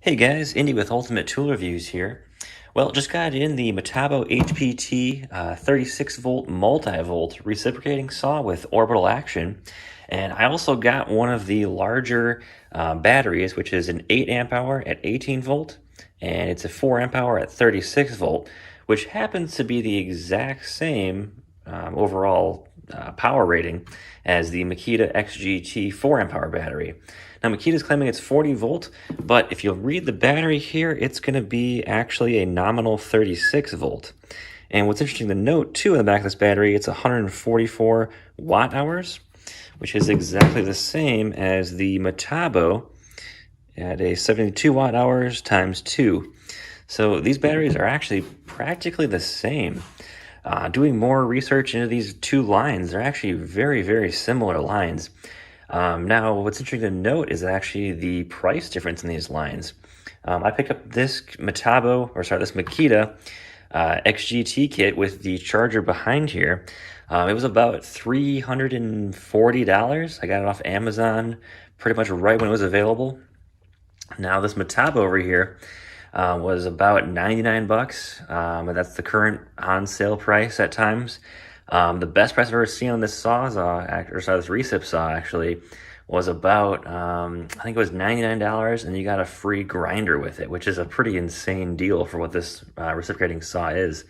Hey guys, Indy with Ultimate Tool Reviews here. Well, just got in the Metabo HPT 36 volt multi-volt reciprocating saw with orbital action. And I also got one of the larger batteries, which is an 8 amp hour at 18 volt, and it's a 4 amp hour at 36 volt, which happens to be the exact same overall power rating as the Makita XGT 4 amp hour battery. Now Makita's claiming it's 40 volt, but if you'll read the battery here, it's going to be actually a nominal 36 volt. And what's interesting to note too in the back of this battery, it's 144 watt hours, which is exactly the same as the Metabo at a 72 watt hours times 2. So these batteries are actually practically the same. Doing more research into these two lines, they're actually very, very similar lines. Now, what's interesting to note is actually the price difference in these lines. I picked up this Makita XGT kit with the charger behind here. It was about $340. I got it off Amazon pretty much right when it was available. Now, this Metabo over here was about 99 bucks. And that's the current on sale price at times. The best price I've ever seen on this this recip saw actually was about, I think it was $99, and you got a free grinder with it, which is a pretty insane deal for what this reciprocating saw is.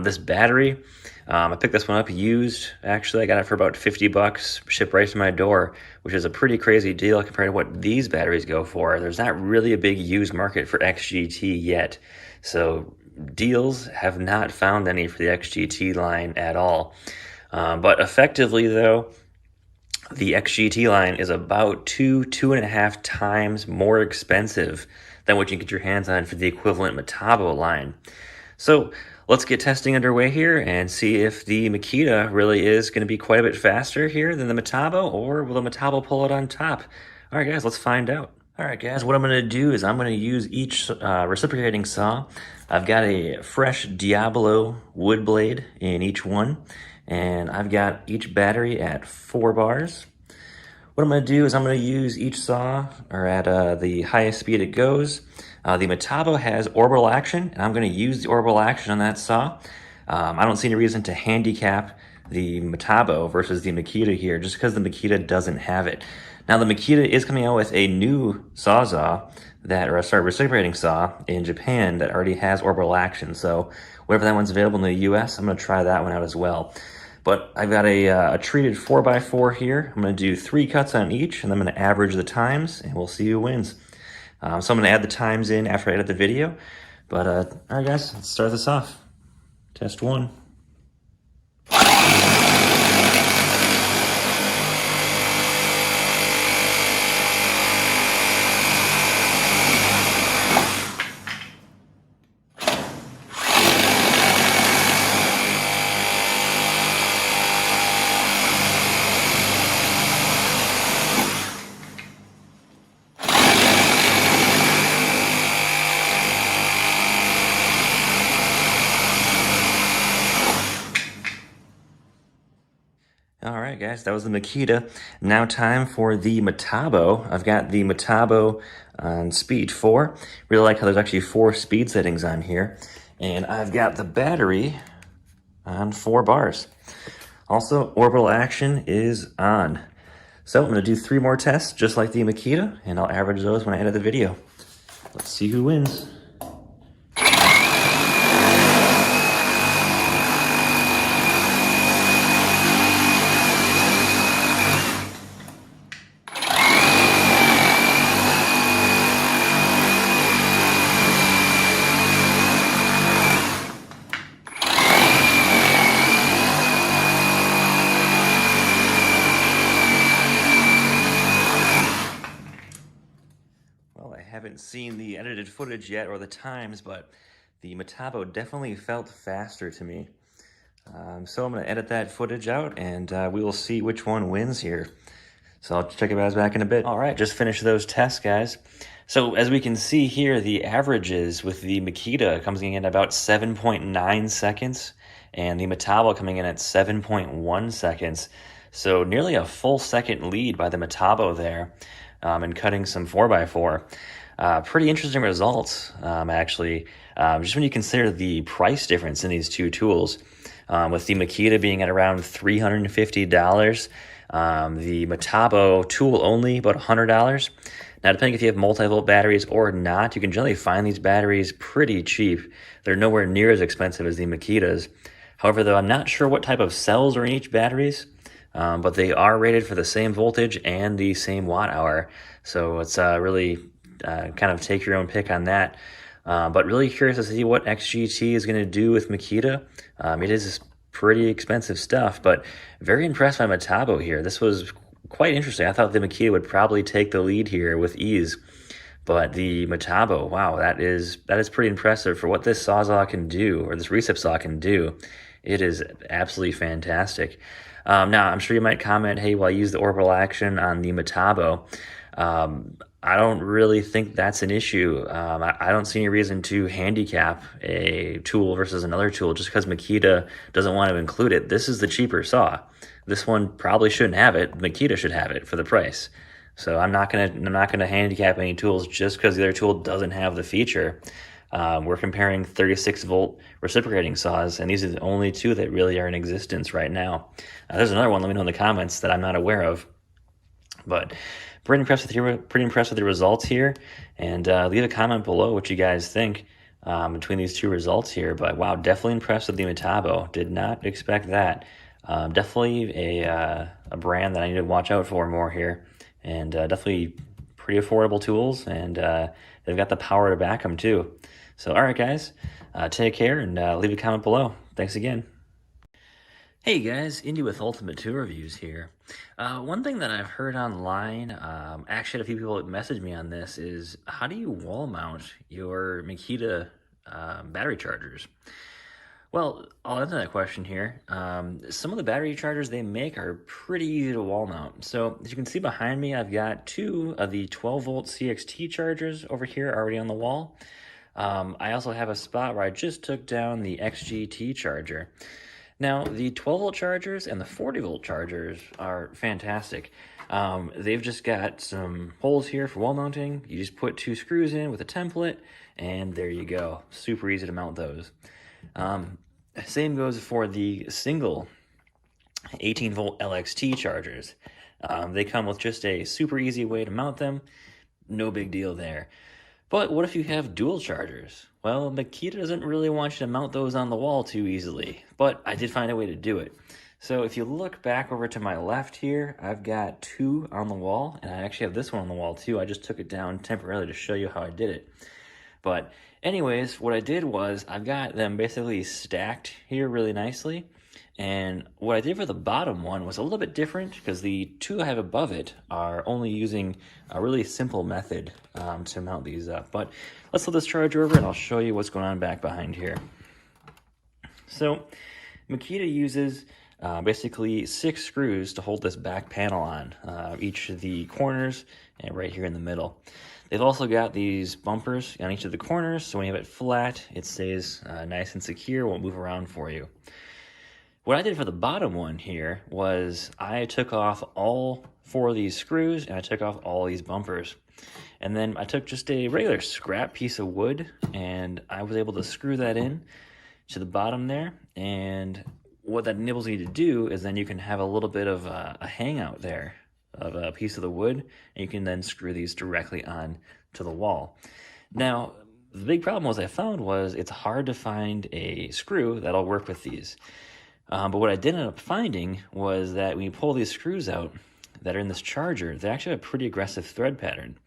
This battery, I picked this one up used. Actually, I got it for about 50 bucks, shipped right to my door, which is a pretty crazy deal compared to what these batteries go for. There's not really a big used market for XGT yet, so deals have not found any for the XGT line at all. But effectively, though, the XGT line is about 2.5 times more expensive than what you can get your hands on for the equivalent Metabo line. So let's get testing underway here and see if the Makita really is going to be quite a bit faster here than the Metabo, or will the Metabo pull it on top? All right, guys, let's find out. All right, guys, what I'm going to do is I'm going to use each reciprocating saw. I've got a fresh Diablo wood blade in each one, and I've got each battery at 4 bars. What I'm going to do is I'm going to use each saw at the highest speed it goes. The Metabo has orbital action, and I'm going to use the orbital action on that saw. I don't see any reason to handicap the Metabo versus the Makita here, just because the Makita doesn't have it. Now, the Makita is coming out with a new reciprocating saw in Japan that already has orbital action. So whatever that one's available in the US, I'm going to try that one out as well. But I've got a treated 4x4 here. I'm going to do 3 cuts on each, and I'm going to average the times, and we'll see who wins. So I'm going to add the times in after I edit the video. But all right, guys, let's start this off. Test 1. All right, guys, that was the Makita. Now time for the Metabo. I've got the Metabo on speed 4. Really like how there's actually 4 speed settings on here. And I've got the battery on 4 bars. Also, orbital action is on. So I'm going to do 3 more tests, just like the Makita, and I'll average those when I edit the video. Let's see who wins. I haven't seen the edited footage yet or the times, but the Metabo definitely felt faster to me. So I'm going to edit that footage out, and we will see which one wins here. So I'll check you guys back in a bit. All right, just finished those tests, guys. So as we can see here, the averages with the Makita comes in at about 7.9 seconds, and the Metabo coming in at 7.1 seconds. So nearly a full second lead by the Metabo there, and cutting some 4x4. Pretty interesting results, actually. Just when you consider the price difference in these two tools, with the Makita being at around $350, the Metabo tool only about $100. Now, depending if you have multi-volt batteries or not, you can generally find these batteries pretty cheap. They're nowhere near as expensive as the Makitas. However, though, I'm not sure what type of cells are in each batteries, but they are rated for the same voltage and the same watt hour. So it's really kind of take your own pick on that. But really curious to see what XGT is going to do with Makita. It is pretty expensive stuff, but very impressed by Metabo here. This was quite interesting. I thought the Makita would probably take the lead here with ease, but the Metabo, wow, that is pretty impressive for what this Sawzall can do, or this recip saw can do. It is absolutely fantastic. Now, I'm sure you might comment, hey, well, I use the orbital action on the Metabo. I don't really think that's an issue. I don't see any reason to handicap a tool versus another tool just because Makita doesn't want to include it. This is the cheaper saw. This one probably shouldn't have it. Makita should have it for the price. So I'm not gonna handicap any tools just because the other tool doesn't have the feature. We're comparing 36-volt reciprocating saws, and these are the only two that really are in existence right now. There's another one. Let me know in the comments that I'm not aware of. But pretty impressed with the results here, and leave a comment below what you guys think between these two results here. But wow, definitely impressed with the Metabo. Did not expect that. Definitely a brand that I need to watch out for more here, and definitely pretty affordable tools, and they've got the power to back them too. So all right, guys, take care, and leave a comment below. Thanks again. Hey guys, Indy with Ultimate Tool Reviews here. One thing that I've heard online, actually a few people messaged me on this, is how do you wall mount your Makita battery chargers? Well, I'll answer that question here. Some of the battery chargers they make are pretty easy to wall mount. So as you can see behind me, I've got two of the 12-volt CXT chargers over here already on the wall. I also have a spot where I just took down the XGT charger. Now, the 12-volt chargers and the 40-volt chargers are fantastic. They've just got some holes here for wall mounting. You just put two screws in with a template, and there you go. Super easy to mount those. Same goes for the single 18-volt LXT chargers. They come with just a super easy way to mount them. No big deal there. But what if you have dual chargers? Well, Makita doesn't really want you to mount those on the wall too easily, but I did find a way to do it. So if you look back over to my left here, I've got two on the wall, and I actually have this one on the wall too. I just took it down temporarily to show you how I did it. But anyways, what I did was I've got them basically stacked here really nicely. And what I did for the bottom one was a little bit different because the two I have above it are only using a really simple method to mount these up. But let's let this charger over and I'll show you what's going on back behind here. So Makita uses basically 6 screws to hold this back panel on, each of the corners and right here in the middle. They've also got these bumpers on each of the corners, so when you have it flat, it stays nice and secure, won't move around for you. What I did for the bottom one here was I took off all 4 of these screws and I took off all these bumpers. And then I took just a regular scrap piece of wood and I was able to screw that in to the bottom there. And what that enables you to do is then you can have a little bit of a hangout there of a piece of the wood, and you can then screw these directly on to the wall. Now, the big problem I found was it's hard to find a screw that'll work with these. But what I did end up finding was that when you pull these screws out that are in this charger, they actually have a pretty aggressive thread pattern.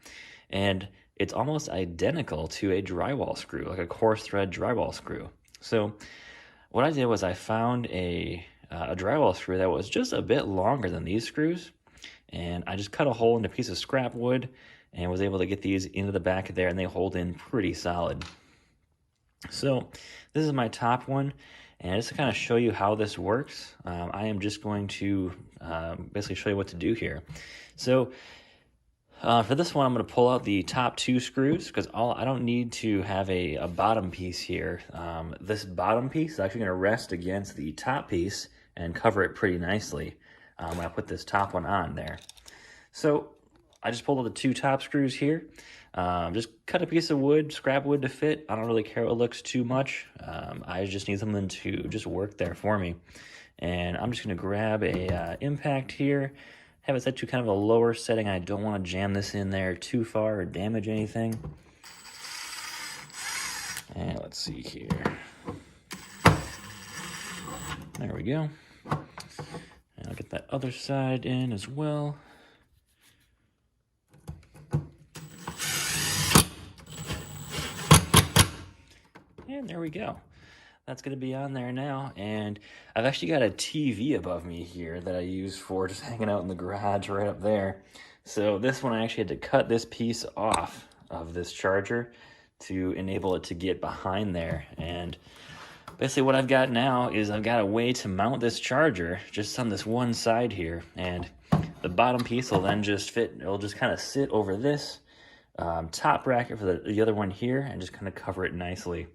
And it's almost identical to a drywall screw, like a coarse thread drywall screw. So what I did was I found a drywall screw that was just a bit longer than these screws. And I just cut a hole in a piece of scrap wood and was able to get these into the back of there, and they hold in pretty solid. So this is my top one. And just to kind of show you how this works, I am just going to basically show you what to do here. So for this one, I'm going to pull out the top 2 screws because I don't need to have a bottom piece here. This bottom piece is actually going to rest against the top piece and cover it pretty nicely when I put this top one on there. So I just pulled out the 2 top screws here. Just cut a piece of wood, scrap wood to fit. I don't really care what looks too much. I just need something to just work there for me. And I'm just gonna grab a impact here, have it set to kind of a lower setting. I don't want to jam this in there too far or damage anything. And let's see here. There we go. And I'll get that other side in as well. And there we go. That's going to be on there now. And I've actually got a TV above me here that I use for just hanging out in the garage right up there. So this one, I actually had to cut this piece off of this charger to enable it to get behind there. And basically what I've got now is I've got a way to mount this charger just on this one side here. And the bottom piece will then just fit, it'll just kind of sit over this top bracket for the other one here and just kind of cover it nicely.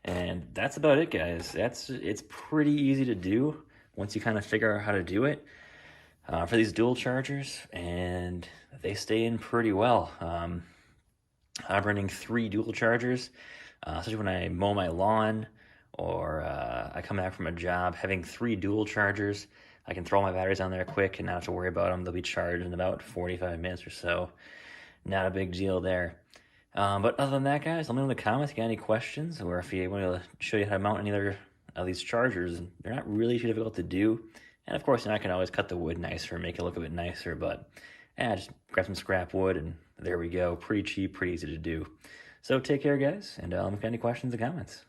And that's about it, guys. It's pretty easy to do once you kind of figure out how to do it for these dual chargers, and they stay in pretty well. I'm running 3 dual chargers, especially when I mow my lawn or I come back from a job. Having 3 dual chargers, I can throw my batteries on there quick and not have to worry about them. They'll be charged in about 45 minutes or so. Not a big deal there. But other than that, guys, let me know in the comments if you got any questions, or if you want to show you how to mount any other of these chargers. They're not really too difficult to do. And of course, I can always cut the wood nicer, make it look a bit nicer, but just grab some scrap wood and there we go. Pretty cheap, pretty easy to do. So take care, guys, and let me know if you got any questions or comments.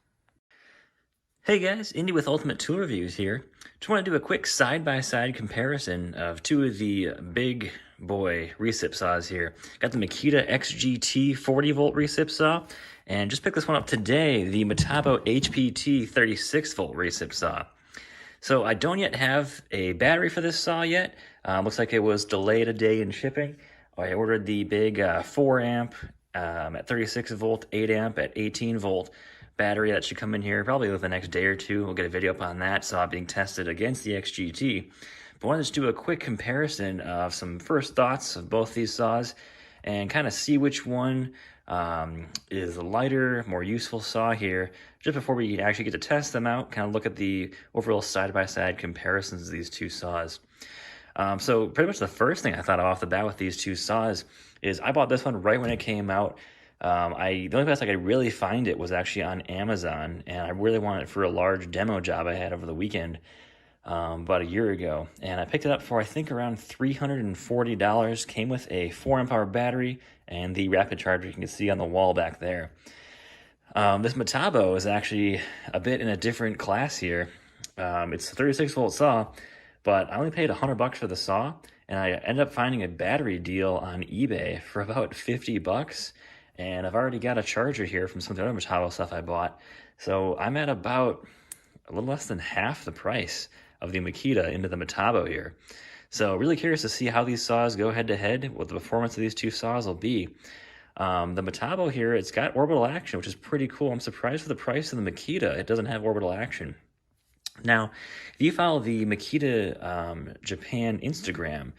Hey guys, Indy with Ultimate Tool Reviews here. Just want to do a quick side-by-side comparison of 2 of the big boy recip saws here. Got the Makita XGT 40-volt recip saw, and just picked this one up today, the Metabo HPT 36-volt recip saw. So I don't yet have a battery for this saw yet. Looks like it was delayed a day in shipping. I ordered the big 4 amp at 36 volt, 8 amp at 18 volt battery that should come in here probably within the next day or 2. We'll get a video up on that saw being tested against the XGT. But I wanted to just do a quick comparison of some first thoughts of both these saws and kind of see which one is a lighter, more useful saw here, just before we actually get to test them out, kind of look at the overall side-by-side comparisons of these 2 saws. So pretty much the first thing I thought of off the bat with these 2 saws is I bought this one right when it came out. The only place I could really find it was actually on Amazon, and I really wanted it for a large demo job I had over the weekend about a year ago. And I picked it up for, I think, around $340. Came with a 4 amp hour battery and the rapid charger you can see on the wall back there. This Metabo is actually a bit in a different class here. It's a 36 volt saw, but I only paid $100 for the saw, and I ended up finding a battery deal on eBay for about $50. And I've already got a charger here from some of the other Metabo stuff I bought. So I'm at about a little less than half the price of the Makita into the Metabo here. So really curious to see how these saws go head to head, what the performance of these 2 saws will be. The Metabo here, it's got orbital action, which is pretty cool. I'm surprised for the price of the Makita, it doesn't have orbital action. Now, if you follow the Makita Japan Instagram,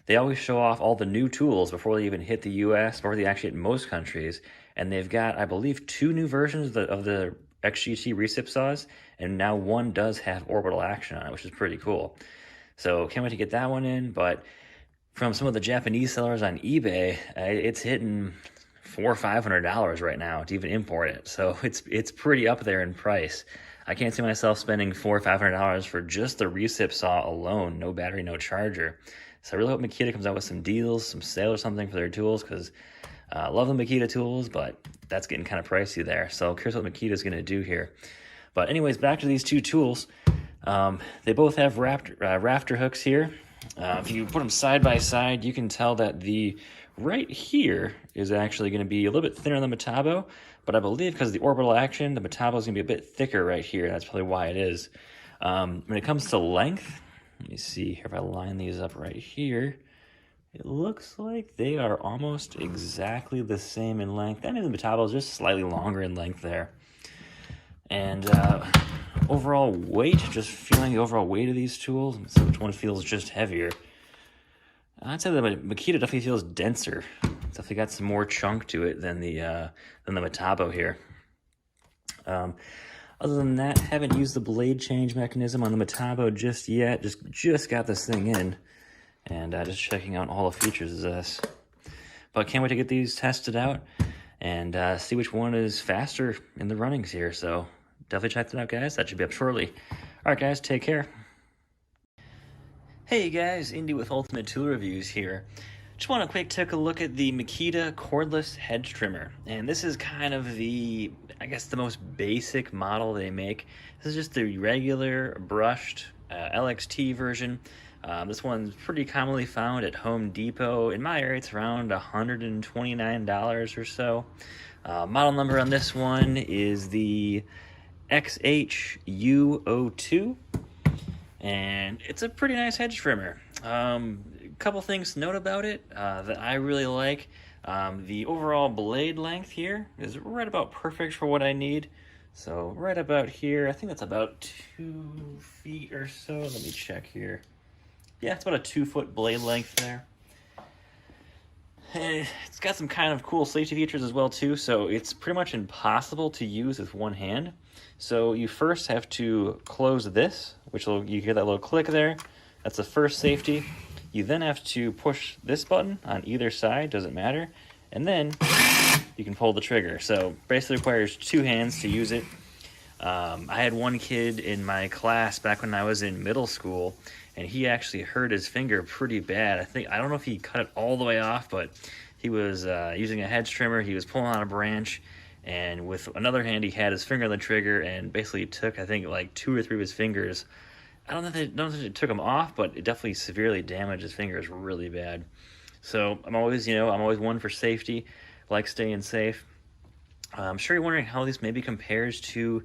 they always show off all the new tools before they even hit the US, before they actually hit most countries. And they've got, I believe, 2 new versions of the XGT recip saws, and now one does have orbital action on it, which is pretty cool. So can't wait to get that one in. But from some of the Japanese sellers on eBay, it's hitting $400 or $500 right now to even import it. So it's pretty up there in price. I can't see myself spending $400 or $500 for just the recip saw alone, no battery, no charger. So I really hope Makita comes out with some deals, some sale or something for their tools, because I love the Makita tools, but that's getting kind of pricey there. So curious what Makita's going to do here. But anyways, back to these 2 tools. They both have rafter hooks here. If you put them side by side, you can tell that the right here is actually going to be a little bit thinner than the Metabo, but I believe because of the orbital action, the Metabo is going to be a bit thicker right here. That's probably why it is. When it comes to length, let me see here if I line these up right here. It looks like they are almost exactly the same in length. I mean, the Metabo is just slightly longer in length there. And overall weight, just feeling the overall weight of these tools, so which one feels just heavier. I'd say that Makita definitely feels denser It's definitely got some more chunk to it than the Metabo here. Other than that, haven't used the blade change mechanism on the Metabo just yet. Just got this thing in, and just checking out all the features of this. But can't wait to get these tested out and see which one is faster in the runnings here. So definitely check that out, guys. That should be up shortly. All right, guys, take care. Hey guys, Indy with Ultimate Tool Reviews here. Just want to quick take a look at the Makita cordless hedge trimmer. And this is kind of the, I guess, the most basic model they make. This is just the regular brushed LXT version. This one's pretty commonly found at Home Depot. In my area, it's around $129 or so. Model number on this one is the XHU02. And it's a pretty nice hedge trimmer. A couple things to note about it that I really like. The overall blade length here is right about perfect for what I need. So right about here, I think that's about 2 feet or so. Let me check here. Yeah, it's about a 2-foot blade length there. And it's got some kind of cool safety features as well too, so it's pretty much impossible to use with one hand. So you first have to close this, you hear that little click there. That's the first safety. You then have to push this button on either side, doesn't matter, and then you can pull the trigger. So basically requires 2 hands to use it. I had one kid in my class back when I was in middle school, and he actually hurt his finger pretty bad. I don't know if he cut it all the way off, but he was using a hedge trimmer. He was pulling on a branch, and with another hand he had his finger on the trigger and basically took, I think, like 2 or 3 of his fingers. I don't think it took them off, but it definitely severely damaged his fingers really bad. So I'm always one for safety, like staying safe. I'm sure you're wondering how this maybe compares to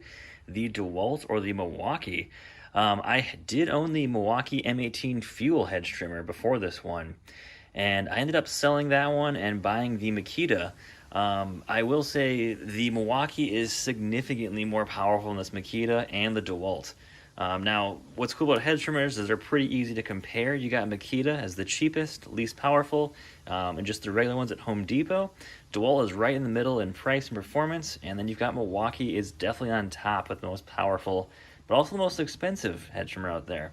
the DeWalt or the Milwaukee. I did own the Milwaukee M18 fuel hedge trimmer before this one, and I ended up selling that one and buying the Makita. I will say the Milwaukee is significantly more powerful than this Makita and the DeWalt. Now, what's cool about hedge trimmers is they're pretty easy to compare. You got Makita as the cheapest, least powerful, and just the regular ones at Home Depot. DeWalt is right in the middle in price and performance, and then you've got Milwaukee is definitely on top with the most powerful, but also the most expensive hedge trimmer out there.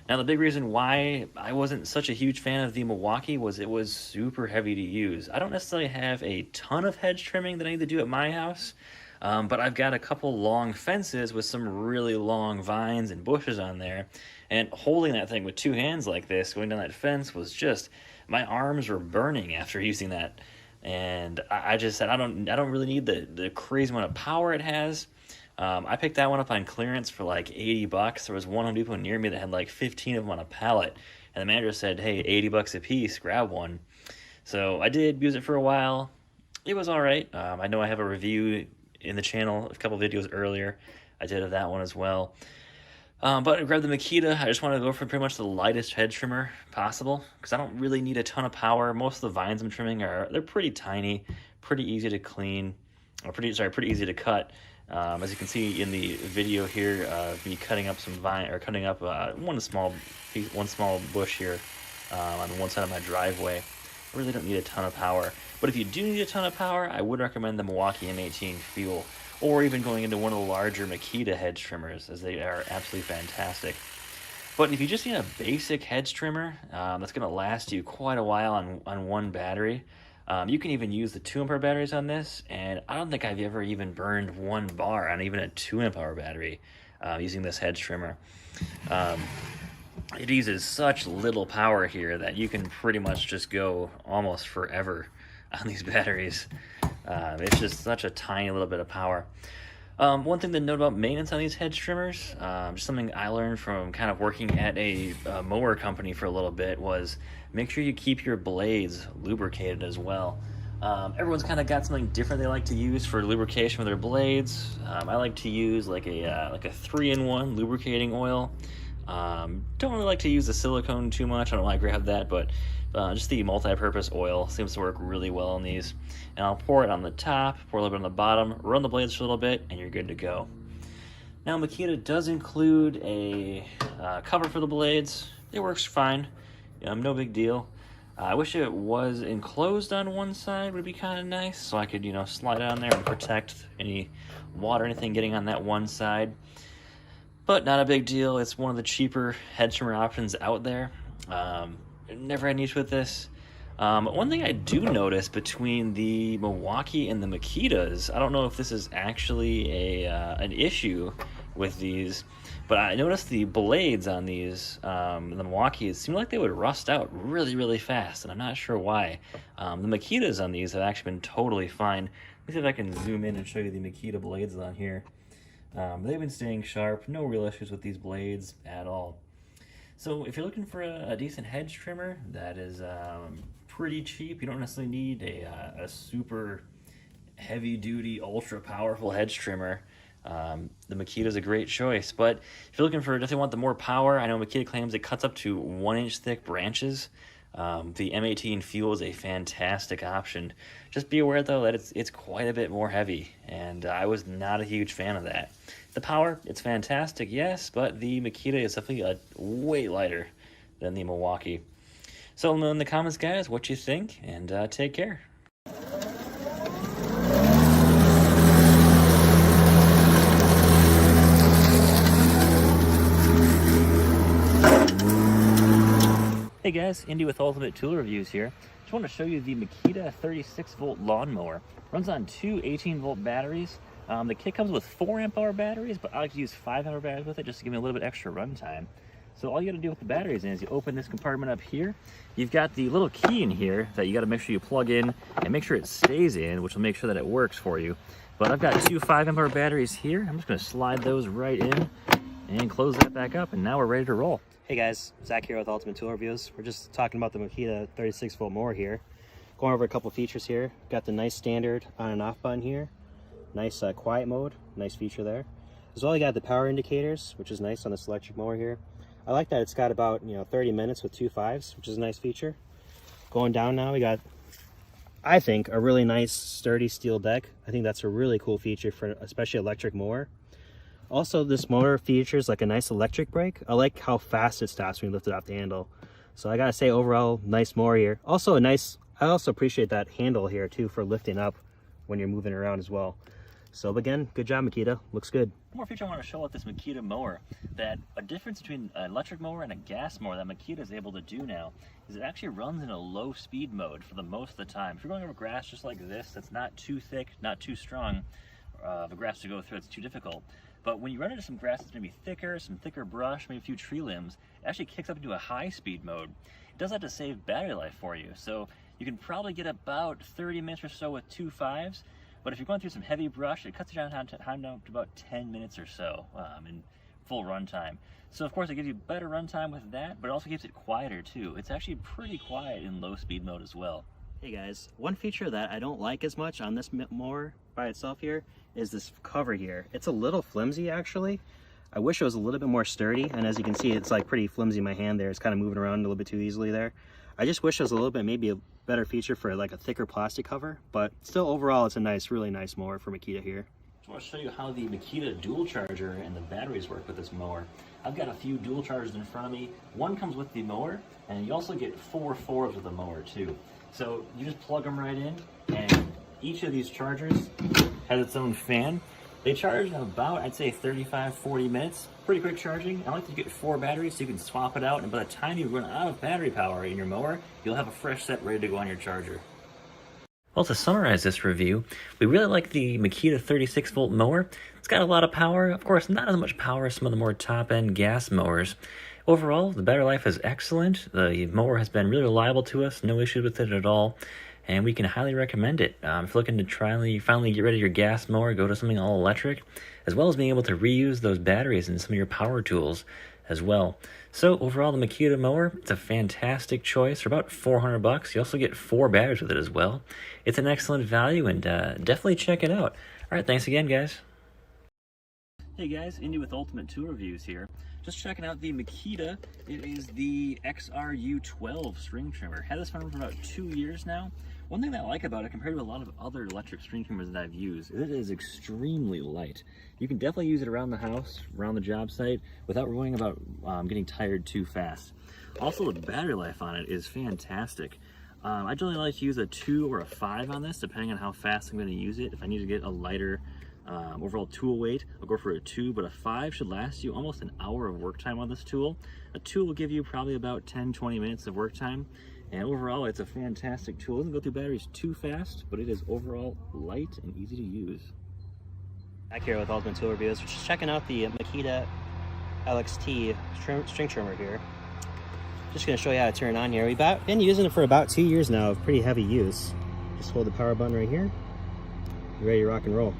Now, the big reason why I wasn't such a huge fan of the Milwaukee was it was super heavy to use. I don't necessarily have a ton of hedge trimming that I need to do at my house, but I've got a couple long fences with some really long vines and bushes on there, and holding that thing with 2 hands like this, going down that fence, was just, my arms were burning after using that. And I just said, I don't really need the crazy amount of power it has. I picked that one up on clearance for like $80. There was one Home Depot near me that had like 15 of them on a pallet, and the manager said, hey, $80 a piece, grab one. So I did use it for a while. It was all right. I know I have a review in the channel a couple videos earlier. I did of that one as well. But I grabbed the Makita. I just wanted to go for pretty much the lightest hedge trimmer possible, because I don't really need a ton of power. Most of the vines I'm trimming they're pretty tiny, pretty easy to clean, or pretty easy to cut. As you can see in the video here, me cutting up some vine, or cutting up one small bush here on one side of my driveway. I really don't need a ton of power. But if you do need a ton of power, I would recommend the Milwaukee M18 Fuel, or even going into one of the larger Makita hedge trimmers, as they are absolutely fantastic. But if you just need a basic hedge trimmer that's going to last you quite a while on one battery, you can even use the 2 amp batteries on this, and I don't think I've ever even burned 1 bar on even a 2 amp battery using this hedge trimmer. It uses such little power here that you can pretty much just go almost forever on these batteries. It's just such a tiny little bit of power. One thing to note about maintenance on these hedge trimmers, just something I learned from kind of working at a mower company for a little bit, was make sure you keep your blades lubricated as well. Everyone's kind of got something different they like to use for lubrication with their blades. I like to use like a 3-in-1 lubricating oil. Don't really like to use the silicone too much. I don't like to grab that, but just the multi-purpose oil seems to work really well on these. And I'll pour it on the top, pour a little bit on the bottom, run the blades for a little bit, and you're good to go. Now, Makita does include a cover for the blades. It works fine. No big deal. I wish it was enclosed on one side, would be kind of nice, so I could, you know, slide on there and protect any water, anything getting on that one side. But not a big deal. It's one of the cheaper head trimmer options out there. Never had an issue with this. One thing I do notice between the Milwaukee and the Makitas, I don't know if this is actually an issue with these, but I noticed the blades on these, the Milwaukees, seem like they would rust out really, really fast, and I'm not sure why. The Makitas on these have actually been totally fine. Let me see if I can zoom in and show you the Makita blades on here. They've been staying sharp, no real issues with these blades at all. So if you're looking for a decent hedge trimmer that is pretty cheap, you don't necessarily need a super heavy duty, ultra powerful hedge trimmer. The Makita is a great choice, but if you're looking for, definitely want the more power, I know Makita claims it cuts up to 1-inch thick branches. The M18 Fuel is a fantastic option. Just be aware though that it's quite a bit more heavy, and I was not a huge fan of that. The power, it's fantastic, yes, but the Makita is definitely way lighter than the Milwaukee. So let me know in the comments, guys, what you think, and take care. Hey guys, Indy with Ultimate Tool Reviews here. Just want to show you the Makita 36-volt lawnmower. Runs on two 18-volt batteries. The kit comes with 4 amp-hour batteries, but I like to use 5 amp-hour batteries with it just to give me a little bit extra runtime. So all you got to do with the batteries is you open this compartment up here. You've got the little key in here that you got to make sure you plug in and make sure it stays in, which will make sure that it works for you. But I've got two 5 amp-hour batteries here. I'm just going to slide those right in and close that back up, and now we're ready to roll. Hey guys, Zach here with Ultimate Tool Reviews. We're just talking about the Makita 36-volt mower here. Going over a couple features here. Got the nice standard on and off button here. Nice quiet mode, nice feature there. As well, you got the power indicators, which is nice on this electric mower here. I like that it's got about 30 minutes with 2 5s, which is a nice feature. Going down now, we got, I think, a really nice sturdy steel deck. I think that's a really cool feature for especially electric mower. Also, this motor features like a nice electric brake. I like how fast it stops when you lift it off the handle. So I gotta say, overall, nice mower here. Also I also appreciate that handle here too for lifting up when you're moving around as well. So again, good job Makita, looks good. One more feature I want to show with this Makita mower, that a difference between an electric mower and a gas mower that Makita is able to do now is it actually runs in a low speed mode for the most of the time. If you're going over grass just like this, that's not too thick, not too strong, the grass to go through, it's too difficult. But when you run into some grass that's maybe thicker, some thicker brush, maybe a few tree limbs, it actually kicks up into a high speed mode. It does that to save battery life for you. So you can probably get about 30 minutes or so with 2 5s. But if you're going through some heavy brush, it cuts it down to about 10 minutes or so in full runtime. So of course it gives you better runtime with that, but it also keeps it quieter too. It's actually pretty quiet in low speed mode as well. Hey guys, one feature that I don't like as much on this mower by itself here is this cover here. It's a little flimsy actually. I wish it was a little bit more sturdy, and as you can see, it's like pretty flimsy in my hand there. It's kind of moving around a little bit too easily there. I just wish it was a little bit, maybe a better feature for like a thicker plastic cover, but still overall it's a nice, really nice mower for Makita here. I want to show you how the Makita dual charger and the batteries work with this mower. I've got a few dual chargers in front of me. One comes with the mower, and you also get 4 4s with the mower too. So you just plug them right in, and each of these chargers has its own fan. They charge in about, I'd say, 35-40 minutes. Pretty quick charging. I like to get 4 batteries so you can swap it out, and by the time you run out of battery power in your mower, you'll have a fresh set ready to go on your charger. Well, to summarize this review, we really like the Makita 36-volt mower. It's got a lot of power. Of course, not as much power as some of the more top-end gas mowers. Overall, the battery life is excellent. The mower has been really reliable to us, no issues with it at all, and we can highly recommend it. If you're looking to finally get rid of your gas mower, go to something all electric, as well as being able to reuse those batteries in some of your power tools as well. So overall, the Makita mower, it's a fantastic choice for about $400. You also get 4 batteries with it as well. It's an excellent value, and definitely check it out. All right, thanks again, guys. Hey guys, Indy with Ultimate Tool Reviews here. Just checking out the Makita. It is the XRU12 string trimmer. Had this one for about 2 years now. One thing that I like about it compared to a lot of other electric string trimmers that I've used, it is extremely light. You can definitely use it around the house, around the job site, without worrying about getting tired too fast. Also, the battery life on it is fantastic. I generally like to use a 2 or a 5 on this, depending on how fast I'm going to use it. If I need to get a lighter overall tool weight, I'll go for a 2, but a 5 should last you almost an hour of work time on this tool. A 2 will give you probably about 10-20 minutes of work time, and overall it's a fantastic tool. It doesn't go through batteries too fast, but it is overall light and easy to use. Back here with Ultimate Tool Reviews, we're just checking out the Makita LXT string trimmer here. Just going to show you how to turn it on here. We've been using it for about 2 years now of pretty heavy use. Just hold the power button right here. You're ready to rock and roll.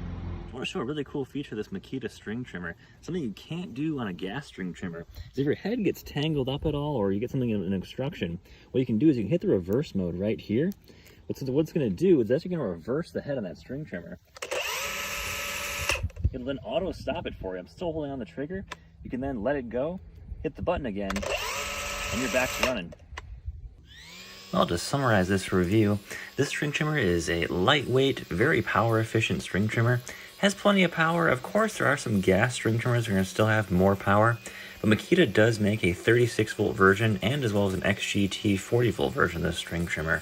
I want to show a really cool feature of this Makita string trimmer. Something you can't do on a gas string trimmer is if your head gets tangled up at all or you get something in an obstruction, what you can do is you can hit the reverse mode right here. What it's going to do is that's going to reverse the head on that string trimmer. It'll then auto stop it for you. I'm still holding on the trigger. You can then let it go, hit the button again, and you're back to running. Well, to summarize this review, this string trimmer is a lightweight, very power efficient string trimmer. Has plenty of power. Of course, there are some gas string trimmers that are going to still have more power, but Makita does make a 36 volt version and as well as an XGT 40 volt version of this string trimmer.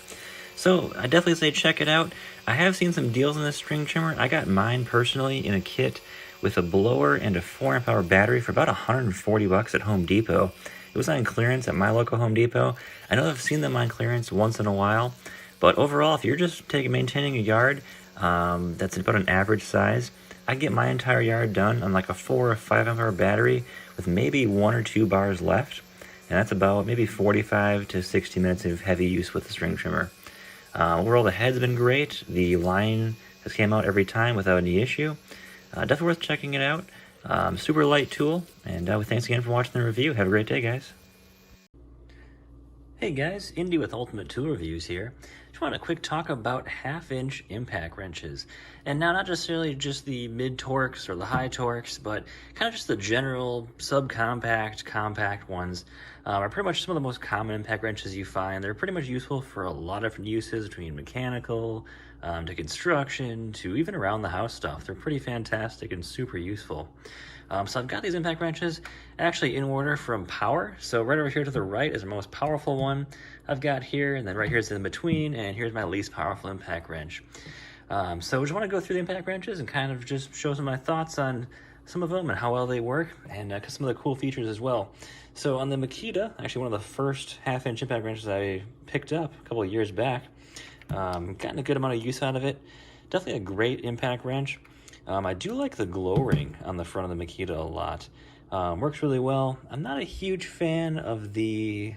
So I definitely say check it out. I have seen some deals on this string trimmer. I got mine personally in a kit with a blower and a 4 amp hour battery for about 140 bucks at Home Depot. It was on clearance at my local Home Depot. I know I've seen them on clearance once in a while, but overall, if you're just maintaining a yard that's about an average size, I get my entire yard done on like a 4 or 5 amp hour battery with maybe 1 or 2 bars left, and that's about maybe 45 to 60 minutes of heavy use with the string trimmer. Overall, the head's been great. The line has came out every time without any issue. Definitely worth checking it out. Super light tool, and thanks again for watching the review. Have a great day, guys. Hey guys, Indy with Ultimate Tool Reviews here. Just want a quick talk about 1/2-inch impact wrenches. And now not necessarily just the mid-torques or the high torques, but kind of just the general subcompact, compact ones are pretty much some of the most common impact wrenches you find. They're pretty much useful for a lot of different uses, between mechanical, to construction, to even around the house stuff. They're pretty fantastic and super useful. So I've got these impact wrenches actually in order from power. So right over here to the right is the most powerful one I've got here, and then right here is in between, and here's my least powerful impact wrench. So I just want to go through the impact wrenches and kind of just show some of my thoughts on some of them and how well they work, and some of the cool features as well. So on the Makita, actually one of the first 1/2-inch impact wrenches I picked up a couple of years back, gotten a good amount of use out of it. Definitely a great impact wrench. I do like the glow ring on the front of the Makita a lot. Works really well. I'm not a huge fan of the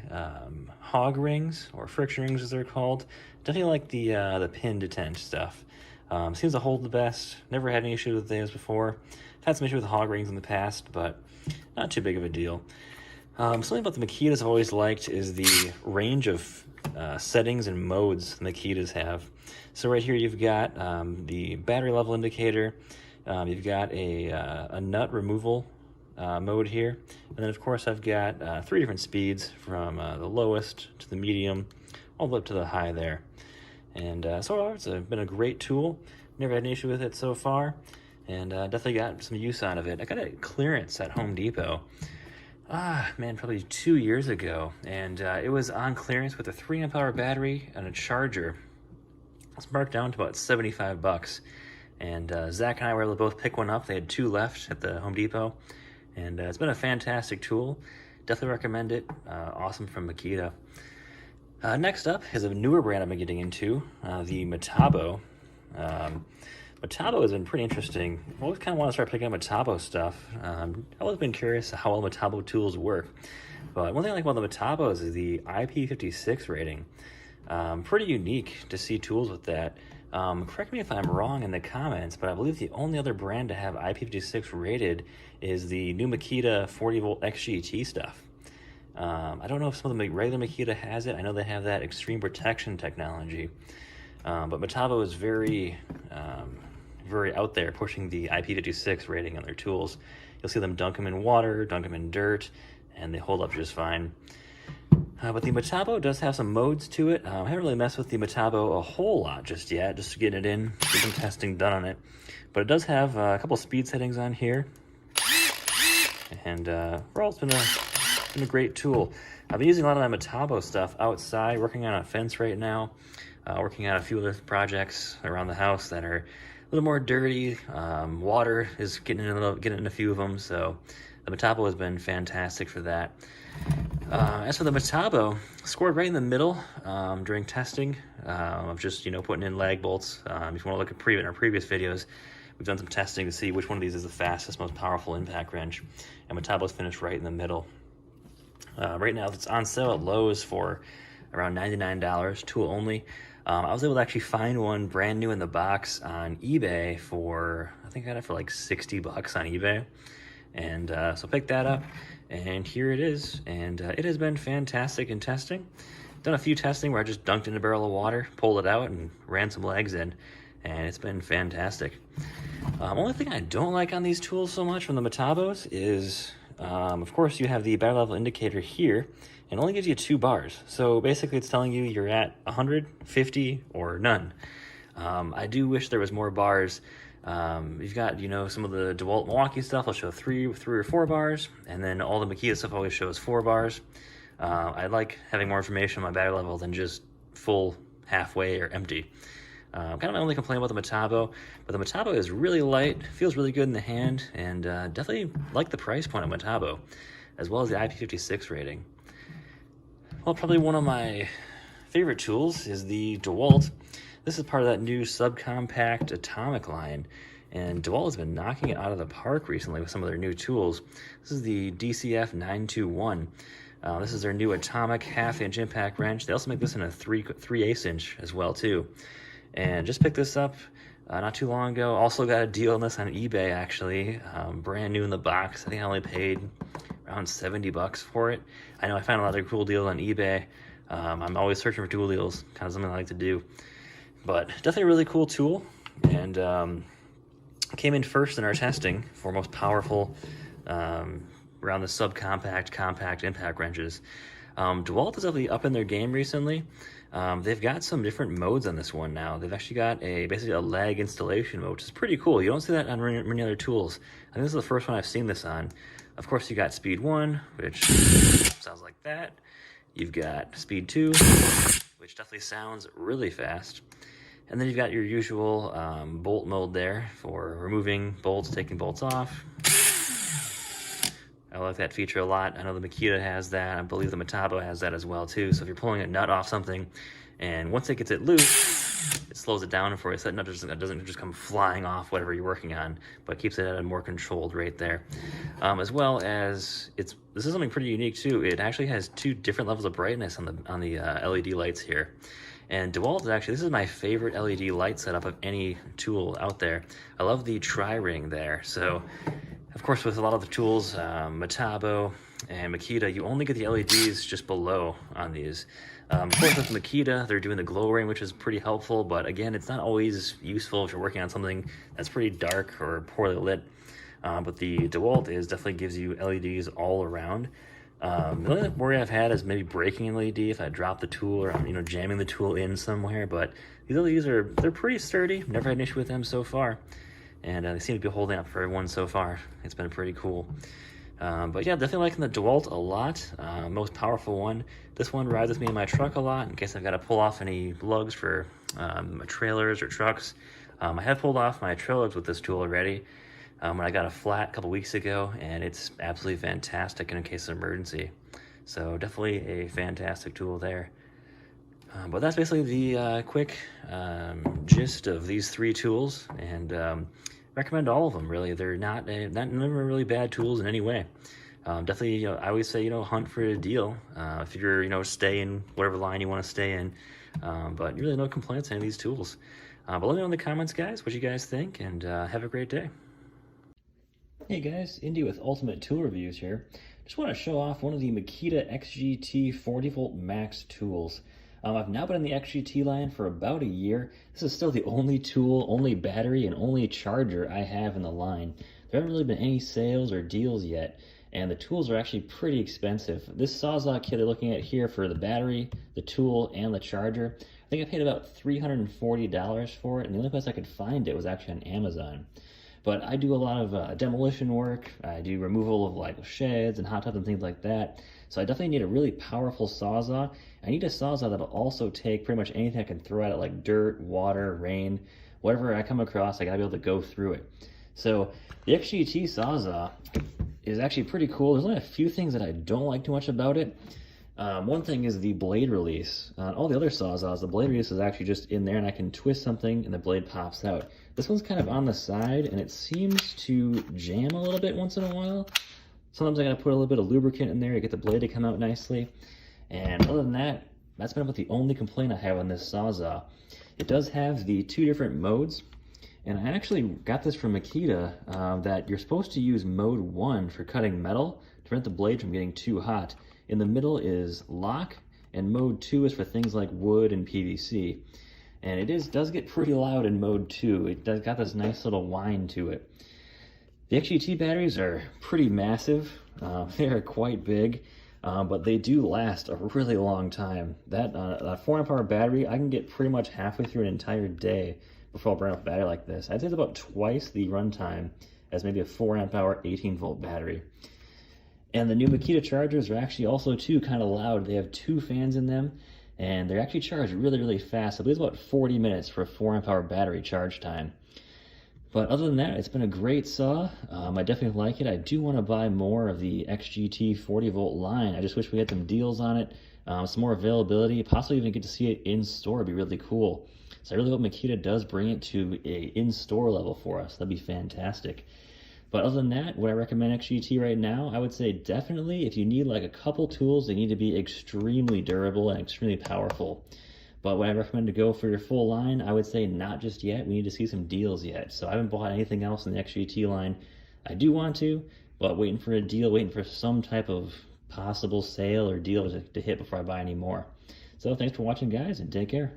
hog rings, or friction rings as they're called. Definitely like the pin detent stuff. Seems to hold the best. Never had any issues with those before. Had some issues with hog rings in the past, but not too big of a deal. Something about the Makitas I've always liked is the range of settings and modes the Makitas have. So right here you've got the battery level indicator. You've got a nut removal mode here, and then of course I've got 3 different speeds from the lowest to the medium all the way up to the high there. And so far it's been a great tool. Never had an issue with it so far, and definitely got some use out of it. I got it at clearance at Home Depot. Probably 2 years ago, and it was on clearance with a 3 amp hour battery and a charger. It's marked down to about 75 bucks. And Zach and I were able to both pick one up. They had 2 left at the Home Depot, and it's been a fantastic tool. Definitely recommend it. Awesome from Makita. Next up is a newer brand I've been getting into, the Metabo. Metabo has been pretty interesting. I always kind of want to start picking up Metabo stuff. I've always been curious how well Metabo tools work. But one thing I like about the Metabos is the IP56 rating. Pretty unique to see tools with that. Correct me if I'm wrong in the comments, but I believe the only other brand to have IP56 rated is the new Makita 40 volt XGT stuff. I don't know if some of the regular Makita has it. I know they have that extreme protection technology. But Metabo is very out there pushing the IP56 rating on their tools. You'll see them dunk them in water, dunk them in dirt, and they hold up just fine. But the Metabo does have some modes to it. I haven't really messed with the Metabo a whole lot just yet, just getting it in, get some testing done on it. But it does have a couple speed settings on here. And overall, it's been been a great tool. I've been using a lot of that Metabo stuff outside, working on a fence right now, working on a few other projects around the house that are a little more dirty. Water is getting in a few of them, so the Metabo has been fantastic for that. As for the Metabo, scored right in the middle during testing of just putting in lag bolts. If you want to look at in our previous videos, we've done some testing to see which one of these is the fastest, most powerful impact wrench, and Metabo's finished right in the middle. Right now, it's on sale at Lowe's for around $99, tool only. I was able to actually find one brand new in the box on eBay for, I think I got it for like 60 bucks on eBay. And so picked that up, and here it is. And it has been fantastic in testing. Done a few testing where I just dunked in a barrel of water, pulled it out, and ran some legs in, and it's been fantastic. Only thing I don't like on these tools so much from the Metabos is, of course, you have the battery level indicator here, and it only gives you 2 bars. So basically it's telling you you're at 100, 50, or none. I do wish there was more bars. You've got, some of the DeWalt Milwaukee stuff will show 3 or 4 bars, and then all the Makita stuff always shows 4 bars. I like having more information on my battery level than just full, halfway, or empty. Kind of my only complaint about the Metabo, but the Metabo is really light, feels really good in the hand, and definitely like the price point of Metabo, as well as the IP56 rating. Well, probably one of my favorite tools is the DeWalt. This is part of that new subcompact atomic line, and DeWalt has been knocking it out of the park recently with some of their new tools. This is the DCF 921. This is their new atomic half-inch impact wrench. They also make this in a 3/8 inch as well too. And just picked this up not too long ago. Also got a deal on this on eBay actually, brand new in the box. I think I only paid around 70 bucks for it. I know I found a lot of cool deals on eBay. I'm always searching for tool deals, kind of something I like to do. But definitely a really cool tool, and came in first in our testing for most powerful around the subcompact, compact impact wrenches. DeWalt is definitely up in their game recently. They've got some different modes on this one now. They've actually got basically a lag installation mode, which is pretty cool. You don't see that on many other tools. I think this is the first one I've seen this on. Of course, you got speed 1, which sounds like that. You've got speed 2, which definitely sounds really fast. And then you've got your usual bolt mode there for removing bolts, taking bolts off. I like that feature a lot. I know the Makita has that. I believe the Metabo has that as well too. So if you're pulling a nut off something, and once it gets it loose, it slows it down for you. So that nut doesn't just come flying off whatever you're working on, but keeps it at a more controlled rate there. As well as this is something pretty unique too. It actually has 2 different levels of brightness on the LED lights here. And DeWalt is actually, this is my favorite LED light setup of any tool out there. I love the tri-ring there. So, of course, with a lot of the tools, Metabo and Makita, you only get the LEDs just below on these. Of course, with Makita, they're doing the glow ring, which is pretty helpful, but again, it's not always useful if you're working on something that's pretty dark or poorly lit. But the DeWalt definitely gives you LEDs all around. The only worry I've had is maybe breaking an LED if I drop the tool or I'm jamming the tool in somewhere, but these LEDs they're pretty sturdy. Never had an issue with them so far, and they seem to be holding up for everyone so far. It's been pretty cool. But yeah, definitely liking the DeWalt a lot. Most powerful one. This one rides with me in my truck a lot in case I've got to pull off any lugs for my trailers or trucks. I have pulled off my trailers with this tool already. When I got a flat a couple weeks ago, and it's absolutely fantastic in case of emergency. So definitely a fantastic tool there. But that's basically the quick gist of these 3 tools, and recommend all of them. Really, they're not never really bad tools in any way. Definitely, I always say hunt for a deal if you're stay in whatever line you want to stay in. But really, no complaints on any of these tools. But let me know in the comments, guys, what you guys think, and have a great day. Hey guys, Indy with Ultimate Tool Reviews here. Just want to show off one of the Makita XGT 40V max tools. I've now been in the XGT line for about a year. This is still the only tool, only battery, and only charger I have in the line. There haven't really been any sales or deals yet, and the tools are actually pretty expensive. This Sawzall kit they're looking at here for the battery, the tool, and the charger, I think I paid about $340 for it, and the only place I could find it was actually on Amazon. But I do a lot of demolition work. I do removal of like sheds and hot tubs and things like that. So I definitely need a really powerful Sawzall. I need a Sawzall that'll also take pretty much anything I can throw at it, like dirt, water, rain, whatever I come across, I gotta be able to go through it. So the XGT Sawzall is actually pretty cool. There's only a few things that I don't like too much about it. One thing is the blade release. On all the other Sawzalls, the blade release is actually just in there and I can twist something and the blade pops out. This one's kind of on the side and it seems to jam a little bit once in a while. Sometimes I gotta put a little bit of lubricant in there to get the blade to come out nicely. And other than that, that's been about the only complaint I have on this Sawzall. It does have the 2 different modes. And I actually got this from Makita, that you're supposed to use mode 1 for cutting metal to prevent the blade from getting too hot. In the middle is lock, and mode 2 is for things like wood and PVC. And it does get pretty loud in mode 2. It does got this nice little whine to it. The XGT batteries are pretty massive. They are quite big, but they do last a really long time. That 4 amp hour battery, I can get pretty much halfway through an entire day before I'll burn up a battery like this. I'd say it's about twice the runtime as maybe a 4 amp hour 18 volt battery. And the new Makita chargers are actually also too kind of loud. They have 2 fans in them and they're actually charged really, really fast. I believe it's about 40 minutes for a 4 amp hour battery charge time. But other than that, it's been a great saw. I definitely like it. I do want to buy more of the XGT 40 volt line. I just wish we had some deals on it, some more availability, possibly even get to see it in store. It'd be really cool. So I really hope Makita does bring it to a in-store level for us. That'd be fantastic. But other than that, would I recommend XGT right now? I would say definitely if you need like a couple tools, they need to be extremely durable and extremely powerful. But would I recommend to go for your full line? I would say not just yet. We need to see some deals yet. So I haven't bought anything else in the XGT line. I do want to, but waiting for a deal, waiting for some type of possible sale or deal to hit before I buy any more. So thanks for watching, guys, and take care.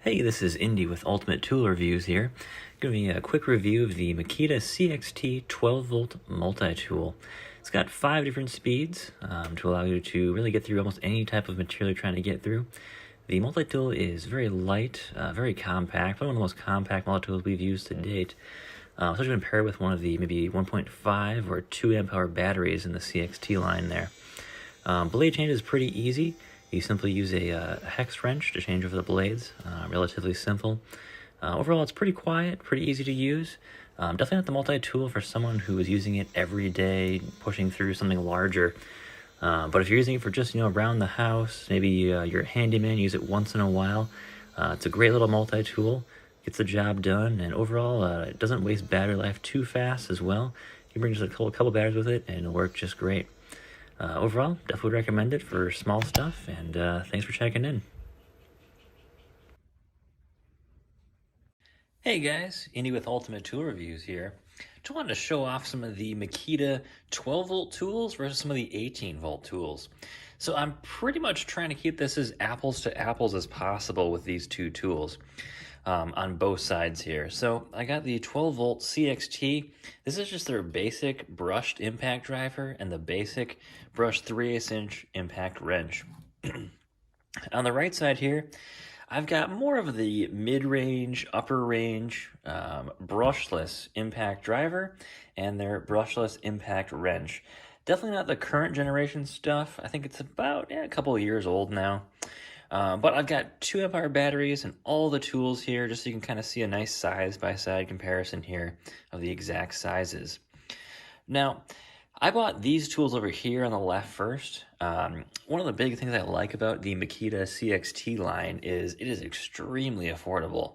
Hey, this is Indy with Ultimate Tool Reviews here. Giving me a quick review of the Makita CXT 12-volt multi-tool. It's got 5 different speeds to allow you to really get through almost any type of material you're trying to get through. The multi-tool is very light, very compact, probably one of the most compact multi-tools we've used to date. Especially when paired with one of the maybe 1.5 or 2 amp hour batteries in the CXT line there. Blade change is pretty easy. You simply use a hex wrench to change over the blades, relatively simple. Overall, it's pretty quiet, pretty easy to use. Definitely not the multi-tool for someone who is using it every day, pushing through something larger. But if you're using it for just, around the house, maybe you're a handyman, use it once in a while, it's a great little multi-tool, gets the job done, and overall, it doesn't waste battery life too fast as well. You bring just a couple batteries with it, and it'll work just great. Overall, definitely would recommend it for small stuff, and thanks for checking in. Hey guys, Indy with Ultimate Tool Reviews here. Just wanted to show off some of the Makita 12-volt tools versus some of the 18-volt tools. So I'm pretty much trying to keep this as apples to apples as possible with these 2 tools on both sides here. So I got the 12-volt CXT. This is just their basic brushed impact driver and the basic brushed 3/8" impact wrench. On the right side here, I've got more of the mid-range, upper range, brushless impact driver and their brushless impact wrench. Definitely not the current generation stuff. I think it's about a couple of years old now. But I've got 2 amp hour batteries and all the tools here, just so you can kind of see a nice side-by-side comparison here of the exact sizes. Now, I bought these tools over here on the left first. One of the big things I like about the Makita CXT line is it is extremely affordable.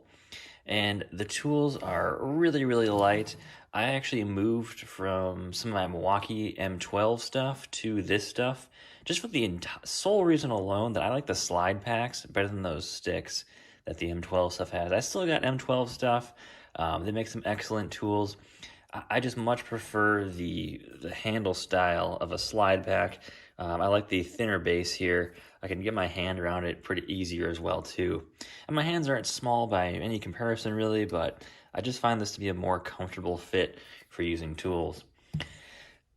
And the tools are really, really light. I actually moved from some of my Milwaukee M12 stuff to this stuff just for the sole reason alone that I like the slide packs better than those sticks that the M12 stuff has. I still got M12 stuff. They make some excellent tools. I just much prefer the handle style of a slide pack. I like the thinner base here. I can get my hand around it pretty easier as well too. And my hands aren't small by any comparison really, but I just find this to be a more comfortable fit for using tools.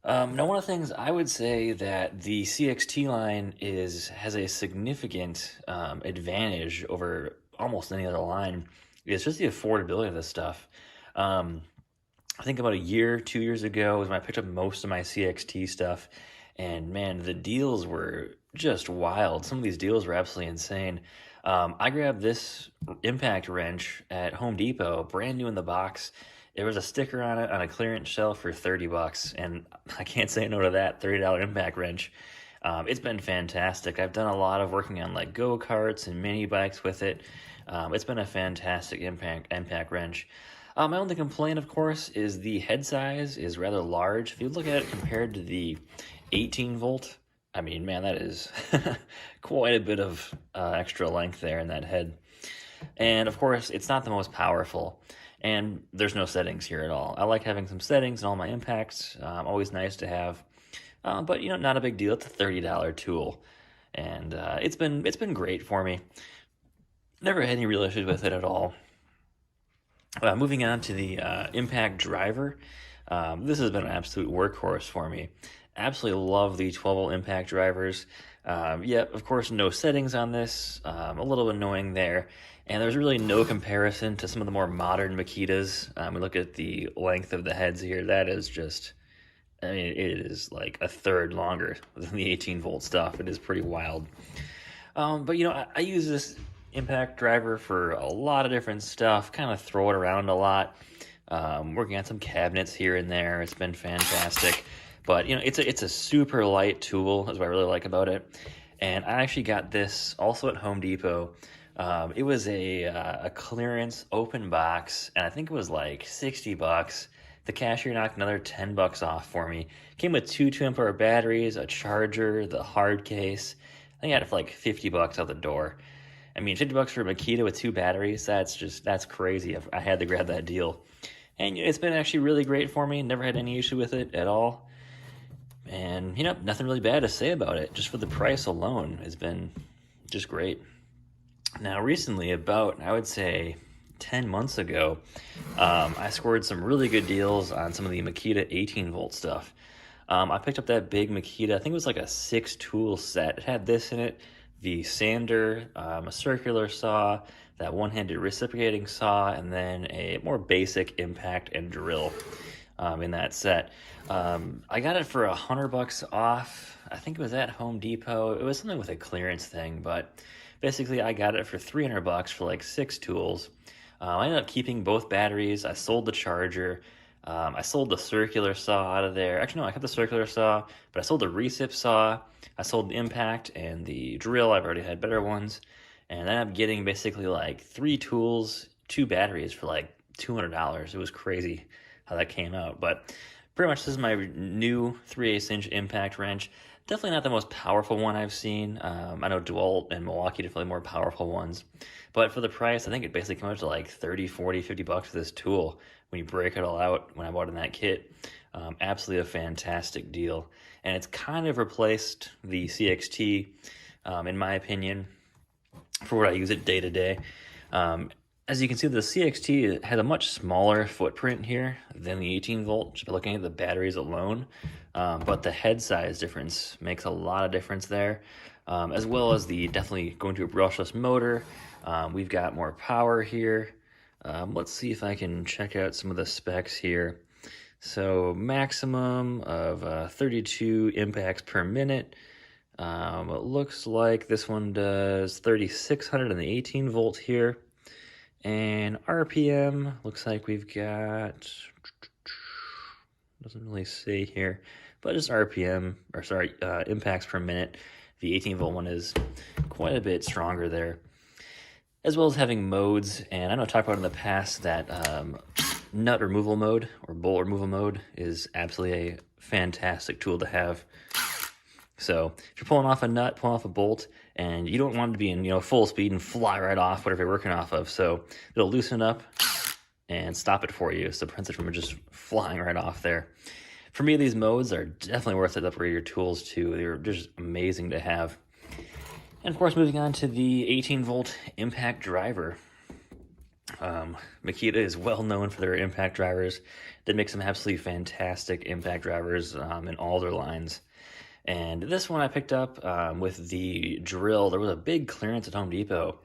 Now, one of the things I would say that the CXT line has a significant advantage over almost any other line is just the affordability of this stuff. I think about a year, 2 years ago was when I picked up most of my CXT stuff. And man, the deals were just wild. Some of these deals were absolutely insane. I grabbed this impact wrench at Home Depot, brand new in the box. There was a sticker on it on a clearance shelf for 30 bucks. And I can't say no to that $30 impact wrench. It's been fantastic. I've done a lot of working on like go-karts and mini bikes with it. It's been a fantastic impact wrench. My only complaint, of course, is the head size is rather large. If you look at it compared to the 18 volt, I mean, man, that is quite a bit of extra length there in that head. And of course, it's not the most powerful. And there's no settings here at all. I like having some settings in all my impacts. Always nice to have. But, not a big deal. It's a $30 tool. And it's been great for me. Never had any real issues with it at all. Moving on to the impact driver, this has been an absolute workhorse for me. Absolutely love the 12-volt impact drivers. Yep, of course, no settings on this. A little annoying there. And there's really no comparison to some of the more modern Makitas. We look at the length of the heads here. That is just, I mean, it is like a third longer than the 18-volt stuff. It is pretty wild. But, I use this impact driver for a lot of different stuff, kind of throw it around a lot, working on some cabinets here and there. It's been fantastic. But it's a super light tool, is what I really like about it. And I actually got this also at Home Depot. It was a clearance open box, and I think it was like 60 bucks. The cashier knocked another 10 bucks off for me. Came with two 2 amp-hour batteries, a charger, the hard case. I think I had it for like 50 bucks out the door. I mean, 50 bucks for a Makita with two batteries, that's crazy. I had to grab that deal. And it's been actually really great for me. Never had any issue with it at all. And, nothing really bad to say about it. Just for the price alone has been just great. Now, recently, about, I would say, 10 months ago, I scored some really good deals on some of the Makita 18-volt stuff. I picked up that big Makita, I think it was like a 6-tool set. It had this in it. The sander, a circular saw, that one-handed reciprocating saw, and then a more basic impact and drill in that set. I got it for $100 off. I think it was at Home Depot. It was something with a clearance thing, but basically I got it for $300 for like 6 tools. I ended up keeping both batteries. I sold the charger. I sold the circular saw out of there. Actually, no, I kept the circular saw, but I sold the recip saw. I sold the impact and the drill. I've already had better ones. And I ended up getting basically like 3 tools, 2 batteries for like $200. It was crazy how that came out. But pretty much this is my new 3/8-inch impact wrench. Definitely not the most powerful one I've seen. I know DeWalt and Milwaukee definitely more powerful ones. But for the price, I think it basically came out to like 30, 40, 50 bucks for this tool when you break it all out when I bought in that kit. Absolutely a fantastic deal. And it's kind of replaced the CXT, in my opinion, for what I use it day to day. As you can see, the CXT has a much smaller footprint here than the 18-volt, just by looking at the batteries alone. But the head size difference makes a lot of difference there, as well as the definitely going to a brushless motor. We've got more power here. Let's see if I can check out some of the specs here. So maximum of 32 impacts per minute. It looks like this one does 3,600 in the 18-volt here. And RPM, looks like we've got, doesn't really say here, but just RPM, or sorry, impacts per minute. The 18-volt one is quite a bit stronger there. As well as having modes, and I know I talked about in the past that nut removal mode or bolt removal mode is absolutely a fantastic tool to have. So if you're pulling off a nut, pulling off a bolt, and you don't want it to be in full speed and fly right off whatever you're working off of, so it'll loosen up and stop it for you, so it prevents it from just flying right off there. For me, these modes are definitely worth it to upgrade your tools to. They're just amazing to have. And of course, moving on to the 18-volt impact driver. Makita is well known for their impact drivers. They make some absolutely fantastic impact drivers in all their lines. And this one I picked up with the drill. There was a big clearance at Home Depot,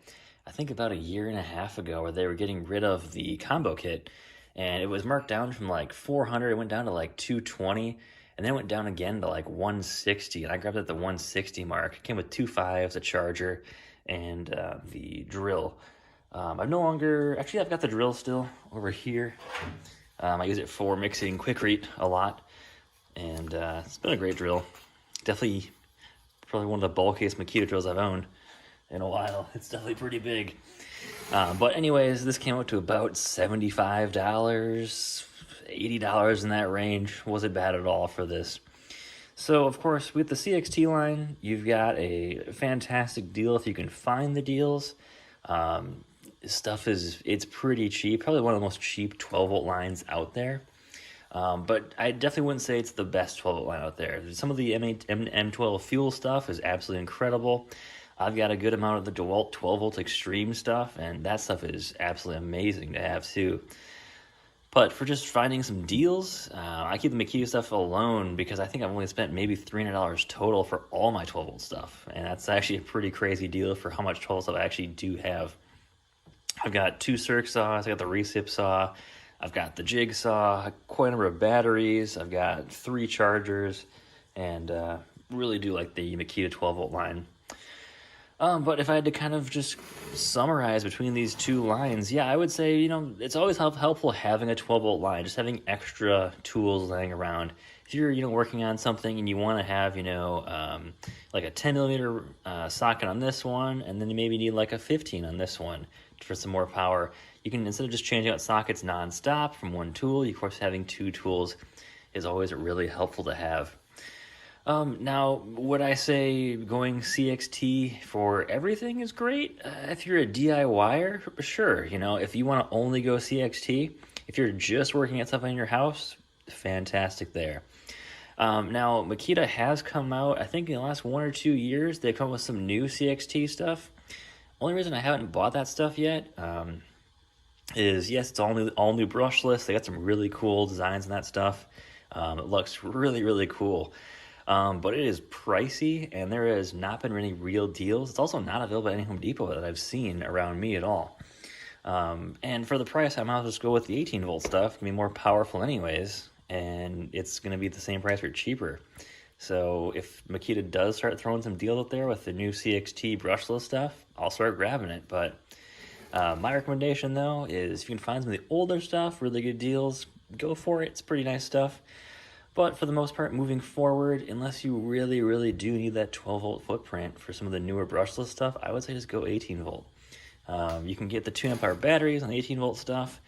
I think about a year and a half ago, where they were getting rid of the combo kit. and it was marked down from like 400. It went down to like 220, and then it went down again to like 160. And I grabbed it at the 160 mark. It came with 2 5s, a charger, and the drill. I've no longer, actually, I've got the drill still over here. I use it for mixing quikrete a lot, and it's been a great drill. Definitely, probably one of the bulkiest Makita drills I've owned in a while. It's definitely pretty big. But anyways, this came out to about $75, $80 in that range. Wasn't bad at all for this. So, of course, with the CXT line, you've got a fantastic deal if you can find the deals. Stuff it's pretty cheap, probably one of the most cheap 12-volt lines out there. But I definitely wouldn't say it's the best 12-volt line out there. Some of the M12 fuel stuff is absolutely incredible. I've got a good amount of the DeWalt 12-volt extreme stuff, and that stuff is absolutely amazing to have too. But for just finding some deals, I keep the Makita stuff alone because I think I've only spent maybe $300 total for all my 12-volt stuff. And that's actually a pretty crazy deal for how much 12-volt stuff I actually do have. I've got 2 Circ saws, I've got the recip saw, I've got the jigsaw, quite a number of batteries, I've got 3 chargers, and really do like the Makita 12-volt line. But if I had to kind of just summarize between these two lines, yeah, I would say, it's always helpful having a 12-volt line, just having extra tools laying around. If you're, working on something and you want to have, like a 10mm socket on this one, and then you maybe need like a 15 on this one for some more power, you can, instead of just changing out sockets nonstop from one tool, of course, having 2 tools is always really helpful to have. Now, would I say going CXT for everything is great? If you're a DIYer, sure. If you want to only go CXT, if you're just working at something in your house, fantastic there. Now, Makita has come out, I think in the last 1 or 2 years, they've come up with some new CXT stuff. Only reason I haven't bought that stuff yet is, yes, it's all new brushless. They got some really cool designs and that stuff. It looks really, really cool. But it is pricey, and there has not been any real deals. It's also not available at any Home Depot that I've seen around me at all. And for the price, I might as well just go with the 18-volt stuff. It's going to be more powerful anyways, and it's going to be the same price or cheaper. So if Makita does start throwing some deals out there with the new CXT brushless stuff, I'll start grabbing it. But my recommendation, though, is if you can find some of the older stuff, really good deals, go for it. It's pretty nice stuff. But for the most part, moving forward, unless you really, really do need that 12-volt footprint for some of the newer brushless stuff, I would say just go 18-volt. You can get the 2-amp-hour batteries on the 18-volt stuff.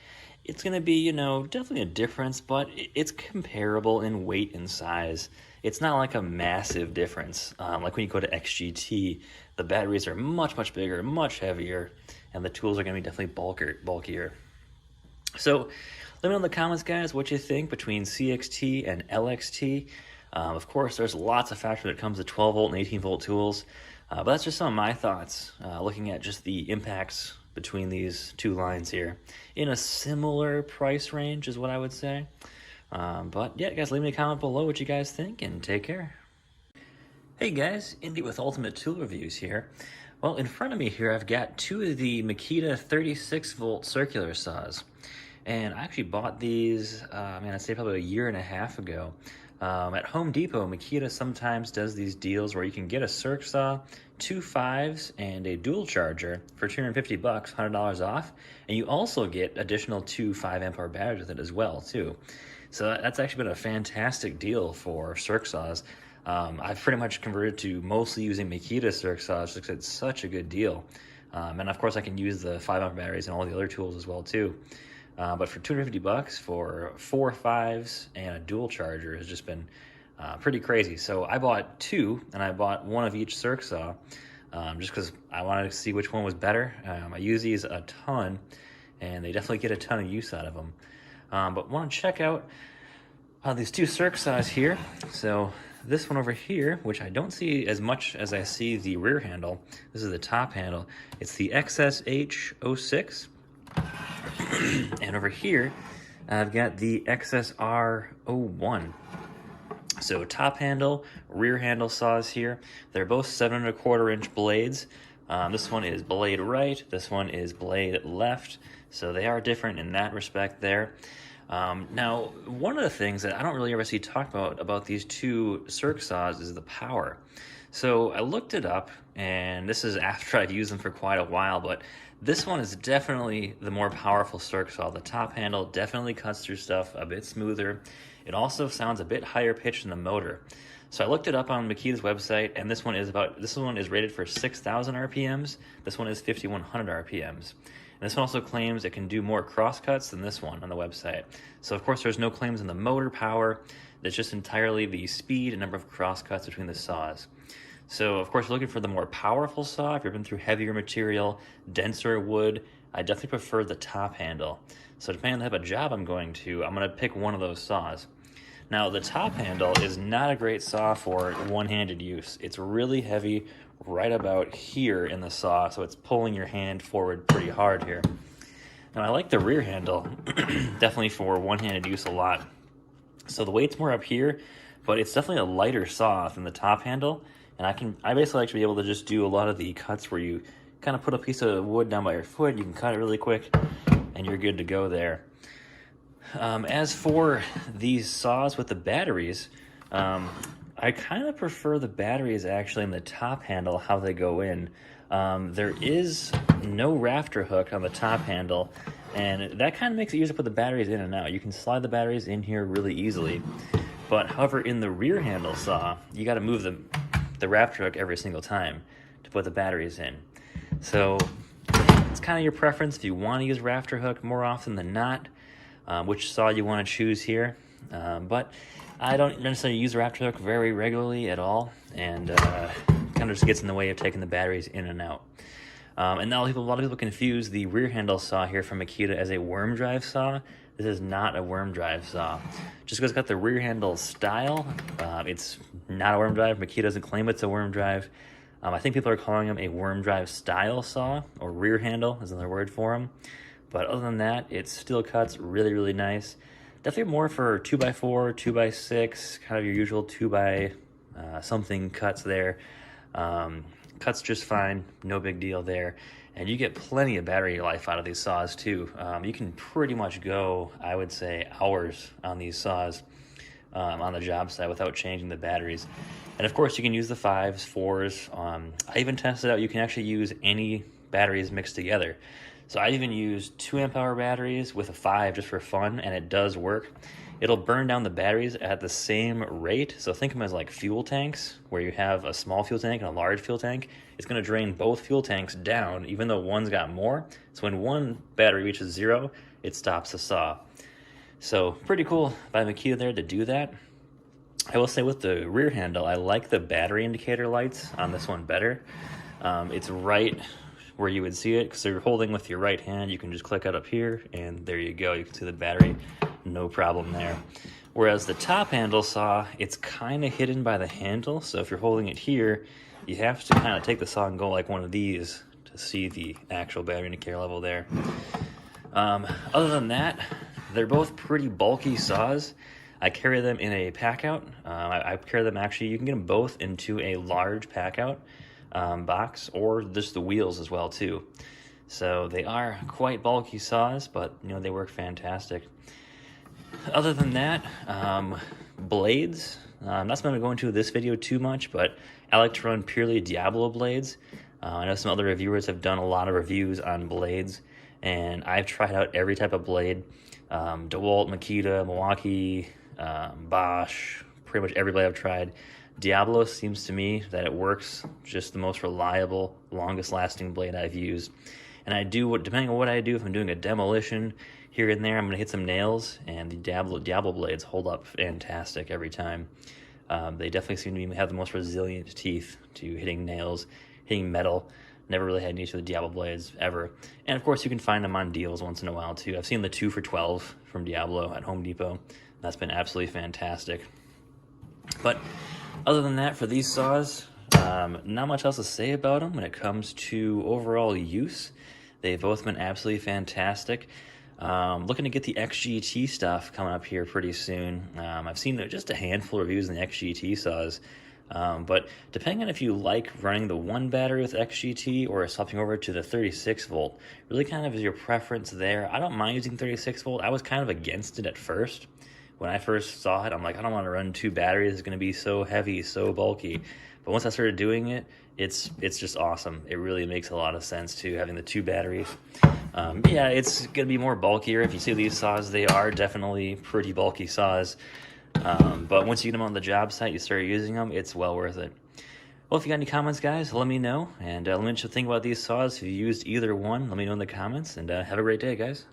It's going to be, definitely a difference, but it's comparable in weight and size. It's not like a massive difference. Like when you go to XGT, the batteries are much, much bigger, much heavier, and the tools are going to be definitely bulkier. So let me know in the comments, guys, what you think between CXT and LXT. Of course, there's lots of factors when it comes to 12-volt and 18-volt tools, but that's just some of my thoughts, looking at just the impacts between these two lines here. In a similar price range is what I would say. But yeah, guys, leave me a comment below what you guys think, and take care. Hey guys, Indy with Ultimate Tool Reviews here. Well, in front of me here, I've got 2 of the Makita 36-volt circular saws. And I actually bought these, I'd say probably a year and a half ago. At Home Depot, Makita sometimes does these deals where you can get a Circ Saw, 2 5s, and a dual charger for $250, $100 off. And you also get additional 2 5-amp-hour batteries with it as well, too. So that's actually been a fantastic deal for Circ Saws. I've pretty much converted to mostly using Makita Circ Saws because it's such a good deal. And of course, I can use the 5-amp batteries and all the other tools as well, too. But for $250 for 4 5s and a dual charger has just been pretty crazy. So I bought 2, and I bought 1 of each Circ Saw just because I wanted to see which one was better. I use these a ton, and they definitely get a ton of use out of them. But want to check out these 2 Circ Saws here. So this one over here, which I don't see as much as I see the rear handle. This is the top handle. It's the XSH06. And over here, I've got the XSR01. So top handle, rear handle saws here. They're both 7¼ inch blades. This one is blade right, this one is blade left. So they are different in that respect there. Now, one of the things that I don't really ever see talked about these two circ saws is the power. So I looked it up, and this is after I've used them for quite a while, but this one is definitely the more powerful circ saw. The top handle definitely cuts through stuff a bit smoother. It also sounds a bit higher pitched than the motor. So I looked it up on Makita's website, and this one is rated for 6,000 RPMs. This one is 5,100 RPMs. And this one also claims it can do more crosscuts than this one on the website. So of course there's no claims on the motor power. It's just entirely the speed and number of crosscuts between the saws. So of course you're looking for the more powerful saw. If you've been through heavier material, denser wood, I definitely prefer the top handle. So depending on the type of job I'm going to pick one of those saws. Now the top handle is not a great saw for one-handed use. It's really heavy right about here in the saw, so it's pulling your hand forward pretty hard here. Now I like the rear handle, definitely for one-handed use a lot. So the weight's more up here, but it's definitely a lighter saw than the top handle, and I basically like to be able to just do a lot of the cuts where you kind of put a piece of wood down by your foot, you can cut it really quick, and you're good to go there. As for these saws with the batteries, I kind of prefer the batteries actually in the top handle, how they go in. There is no rafter hook on the top handle, and that kind of makes it easier to put the batteries in and out. You can slide the batteries in here really easily. But however, in the rear handle saw, you got to move the rafter hook every single time to put the batteries in. So it's kind of your preference if you want to use rafter hook more often than not, which saw you want to choose here. But I don't necessarily use the rafter hook very regularly at all, and kind of just gets in the way of taking the batteries in and out. And now a lot of people confuse the rear handle saw here from Makita as a worm drive saw. This is not a worm drive saw. Just because it's got the rear handle style, it's not a worm drive. Makita doesn't claim it's a worm drive. I think people are calling them a worm drive style saw, or rear handle is another word for them. But other than that, it still cuts really, really nice. Definitely more for 2x4, 2x6, kind of your usual 2x something cuts there. Cuts just fine, no big deal there. And you get plenty of battery life out of these saws too. You can pretty much go, I would say, hours on these saws on the job site without changing the batteries. And of course you can use the 5s, 4s. I even tested out you can actually use any batteries mixed together. So I even use 2 amp hour batteries with a 5 just for fun, and it does work. It'll burn down the batteries at the same rate. So think of them as like fuel tanks, where you have a small fuel tank and a large fuel tank. It's going to drain both fuel tanks down, even though one's got more. So when one battery reaches 0, it stops the saw. So pretty cool by Makita there to do that. I will say with the rear handle, I like the battery indicator lights on this one better. It's right where you would see it, because you're holding with your right hand, you can just click it up here, and there you go. You can see the battery, no problem there. Whereas the top handle saw, it's kind of hidden by the handle, so if you're holding it here, you have to kind of take the saw and go like one of these to see the actual battery indicator level there. Other than that, they're both pretty bulky saws. I carry them in a pack out. I carry them actually, you can get them both into a large pack out box, or just the wheels as well too. So they are quite bulky saws, but you know, they work fantastic. Other than that, blades, I'm not going to go into this video too much, but I like to run purely Diablo blades. I know some other reviewers have done a lot of reviews on blades, and I've tried out every type of blade. DeWalt, Makita, Milwaukee, Bosch, pretty much every blade I've tried. Diablo seems to me that it works, just the most reliable, longest lasting blade I've used. And I do, depending on what I do, if I'm doing a demolition here and there, I'm going to hit some nails, and the Diablo blades hold up fantastic every time. They definitely seem to have the most resilient teeth to hitting nails, hitting metal. Never really had any issue with Diablo blades ever. And of course you can find them on deals once in a while too. I've seen the 2 for $12 from Diablo at Home Depot. That's been absolutely fantastic. But other than that, for these saws, not much else to say about them when it comes to overall use. They've both been absolutely fantastic. Looking to get the XGT stuff coming up here pretty soon. I've seen just a handful of reviews on the XGT saws. But depending on if you like running the 1 battery with XGT or swapping over to the 36 volt, really kind of is your preference there. I don't mind using 36 volt. I was kind of against it at first. When I first saw it, I'm like, I don't want to run 2 batteries. It's going to be so heavy, so bulky. But once I started doing it, it's just awesome. It really makes a lot of sense to having the 2 batteries. Yeah, it's going to be more bulkier. If you see these saws, they are definitely pretty bulky saws. But once you get them on the job site, you start using them, it's well worth it. Well, if you got any comments, guys, let me know. And let me know what you think about these saws. If you used either one, let me know in the comments. And have a great day, guys.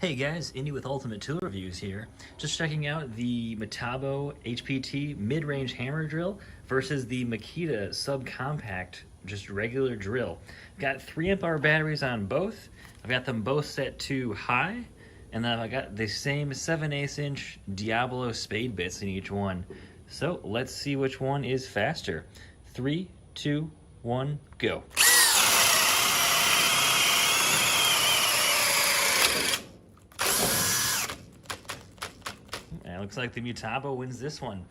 Hey guys, Indy with Ultimate Tool Reviews here. Just checking out the Metabo HPT mid-range hammer drill versus the Makita subcompact, just regular drill. Got 3 amp hour batteries on both. I've got them both set to high. And then I got the same 7/8 inch Diablo spade bits in each one. So let's see which one is faster. 3, 2, 1, go. And it looks like the Metabo wins this one,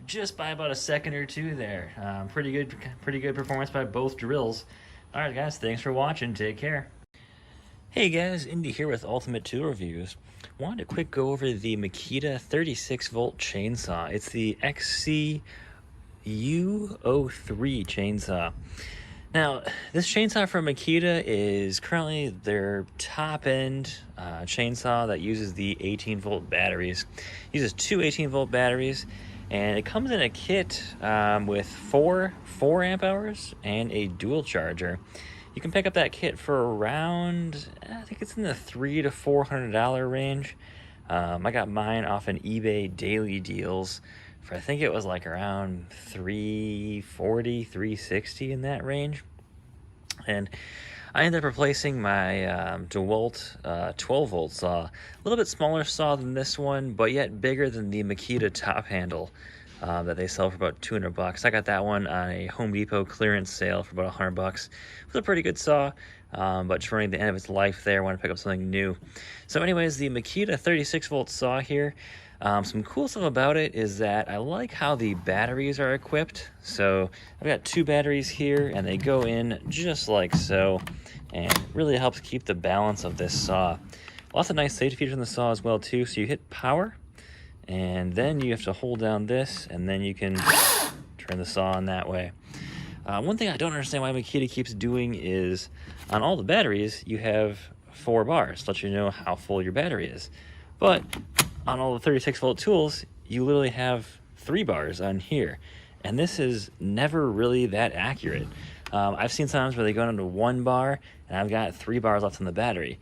just by about a second or two there. Pretty good performance by both drills. All right, guys, thanks for watching. Take care. Hey guys, Indy here with Ultimate Tool Reviews. Wanted to quick go over the Makita 36 volt chainsaw. It's the XC U03 chainsaw. Now, this chainsaw from Makita is currently their top end chainsaw that uses the 18 volt batteries. It uses 2 18 volt batteries, and it comes in a kit with 4 amp hours and a dual charger. You can pick up that kit for around, I think it's in the $300 to $400 range. I got mine off an eBay daily deals for, I think it was like around $340, $360 in that range. And I ended up replacing my DeWalt 12 volt saw. A little bit smaller saw than this one, but yet bigger than the Makita top handle that they sell for about $200. I got that one on a Home Depot clearance sale for about $100. It was a pretty good saw, but just running the end of its life there, I want to pick up something new. So anyways, the Makita 36 volt saw here, some cool stuff about it is that I like how the batteries are equipped. So I've got 2 batteries here, and they go in just like so, and it really helps keep the balance of this saw. Lots of nice safety features in the saw as well too. So you hit power, and then you have to hold down this, and then you can turn the saw on that way. One thing I don't understand why Makita keeps doing is on all the batteries you have 4 bars to let you know how full your battery is, but on all the 36 volt tools you literally have 3 bars on here, and this is never really that accurate. I've seen times where they go down to 1 bar and I've got 3 bars left on the battery.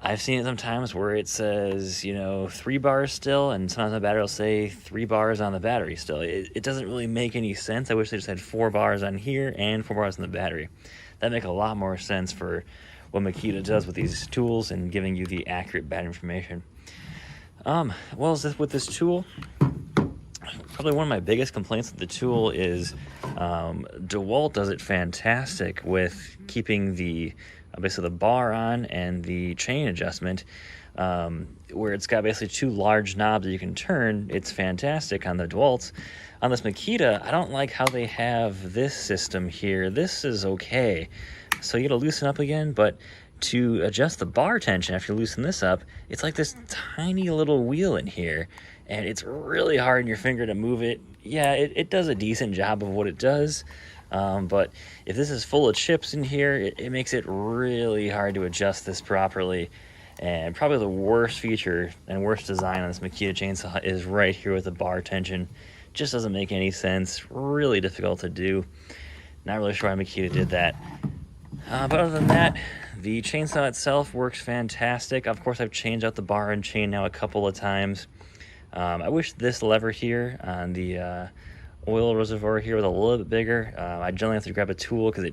I've seen it sometimes where it says, 3 bars still, and sometimes the battery will say 3 bars on the battery still. It doesn't really make any sense. I wish they just had 4 bars on here and 4 bars on the battery. That'd make a lot more sense for what Makita does with these tools and giving you the accurate battery information. With this tool, probably one of my biggest complaints with the tool is DeWalt does it fantastic with keeping basically the bar on and the chain adjustment, where it's got basically 2 large knobs that you can turn. It's fantastic on the DeWalts. On this Makita, I don't like how they have this system here. This is okay. So you gotta loosen up again, but to adjust the bar tension after you loosen this up, it's like this tiny little wheel in here, and it's really hard in your finger to move it. Yeah, it does a decent job of what it does, but if this is full of chips in here, it makes it really hard to adjust this properly. And probably the worst feature and worst design on this Makita chainsaw is right here with the bar tension. Just doesn't make any sense. Really difficult to do. Not really sure why Makita did that. But other than that, the chainsaw itself works fantastic. Of course, I've changed out the bar and chain now a couple of times. I wish this lever here on the oil reservoir here was a little bit bigger. I generally have to grab a tool because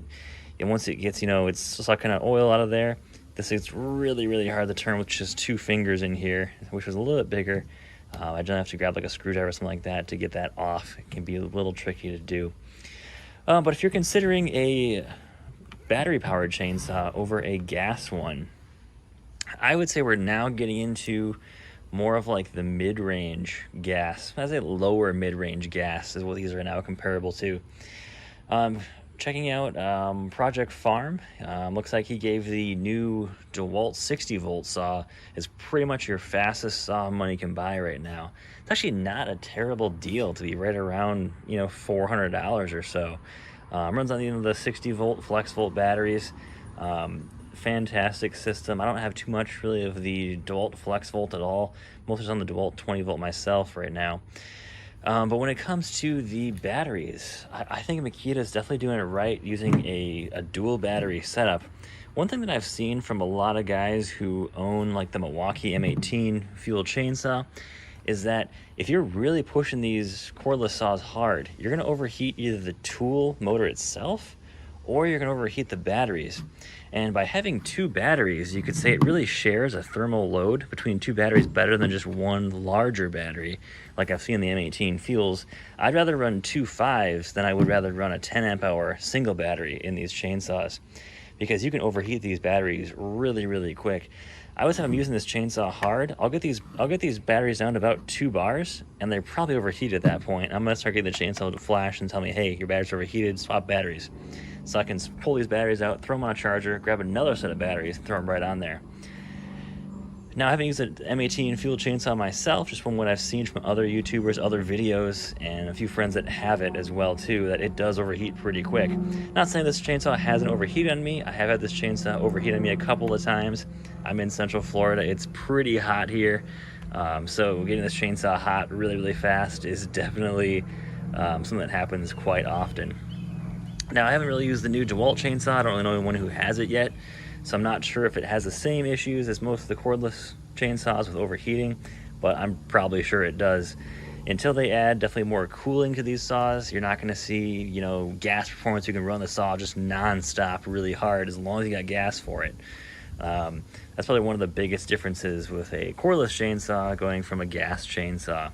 once it gets, it's sucking out oil out of there. This is really, really hard to turn with just 2 fingers in here, which was a little bit bigger. I generally have to grab like a screwdriver or something like that to get that off. It can be a little tricky to do. But if you're considering a battery-powered chainsaw over a gas one, I would say we're now getting into more of like the mid-range gas. I say lower mid-range gas is what these are now comparable to. Checking out Project Farm. Looks like he gave the new DeWalt 60-volt saw is pretty much your fastest saw money can buy right now. It's actually not a terrible deal to be right around, you know, $400 or so. Runs on the 60-volt flex volt batteries. Fantastic system. I don't have too much really of the DeWalt flex volt at all. Mostly on the DeWalt 20-volt myself right now. But when it comes to the batteries, I think Makita is definitely doing it right using a dual battery setup. One thing that I've seen from a lot of guys who own like the Milwaukee M18 fuel chainsaw is that if you're really pushing these cordless saws hard, you're going to overheat either the tool motor itself or you're going to overheat the batteries. And by having two batteries, you could say it really shares a thermal load between two batteries better than just one larger battery, like I've seen the M18 fuels. I'd rather run two 5s than I would rather run a 10 amp hour single battery in these chainsaws, because you can overheat these batteries really quick. I always have them using this chainsaw hard. I'll get these batteries down to about 2 bars, and they're probably overheated at that point. I'm gonna start getting the chainsaw to flash and tell me, hey, your batteries are overheated, swap batteries. So I can pull these batteries out, throw them on a charger, grab another set of batteries, and throw them right on there. Now, I haven't used an M18 fuel chainsaw myself, just from what I've seen from other YouTubers, other videos, and a few friends that have it as well too, that it does overheat pretty quick. Not saying this chainsaw hasn't overheated on me. I have had this chainsaw overheat on me a couple of times. I'm in Central Florida. It's pretty hot here. So getting this chainsaw hot really fast is definitely something that happens quite often. Now, I haven't really used the new DeWalt chainsaw. I don't really know anyone who has it yet, so I'm not sure if it has the same issues as most of the cordless chainsaws with overheating, but I'm probably sure it does. Until they add definitely more cooling to these saws, you're not going to see, you know, gas performance. You can run the saw just non-stop really hard as long as you got gas for it. That's probably one of the biggest differences with a cordless chainsaw going from a gas chainsaw.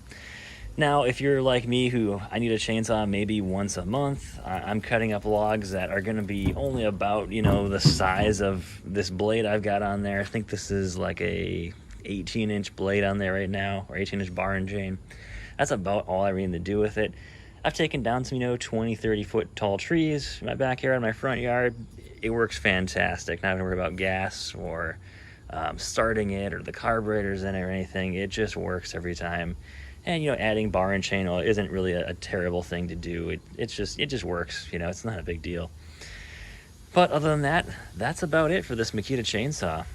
Now, if you're like me, who I need a chainsaw maybe once a month, I'm cutting up logs that are going to be only about, you know, the size of this blade I've got on there. I think this is like a 18-inch blade on there right now, or 18-inch bar and chain. That's about all I really need to do with it. I've taken down some, you know, 20, 30-foot tall trees in my backyard, in my front yard. It works fantastic. Not having to worry about gas or starting it or the carburetors in it or anything. It just works every time. And, you know, adding bar and chain oil isn't really a terrible thing to do. It just works, you know, it's not a big deal. But other than that, that's about it for this Makita chainsaw.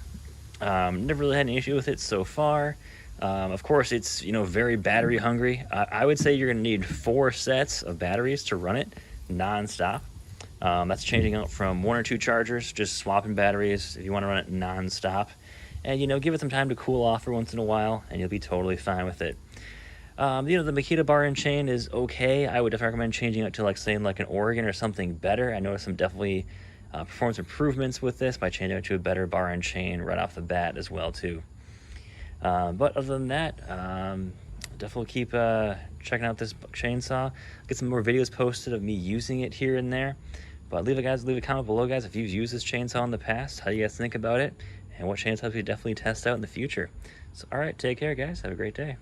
Never really had an issue with it so far. Of course, it's, you know, very battery hungry. I would say you're going to need 4 sets of batteries to run it non-stop. That's changing out from 1 or 2 chargers, just swapping batteries if you want to run it non-stop. And, you know, give it some time to cool off for once in a while, and you'll be totally fine with it. You know, the Makita bar and chain is okay. I would definitely recommend changing it to, like, say, like an Oregon or something better. I noticed some definitely performance improvements with this by changing it to a better bar and chain right off the bat as well, too. But other than that, definitely keep checking out this chainsaw. Get some more videos posted of me using it here and there. But leave a comment below, guys, if you've used this chainsaw in the past, how do you guys think about it, and what chainsaws you definitely test out in the future. So, all right, take care, guys. Have a great day.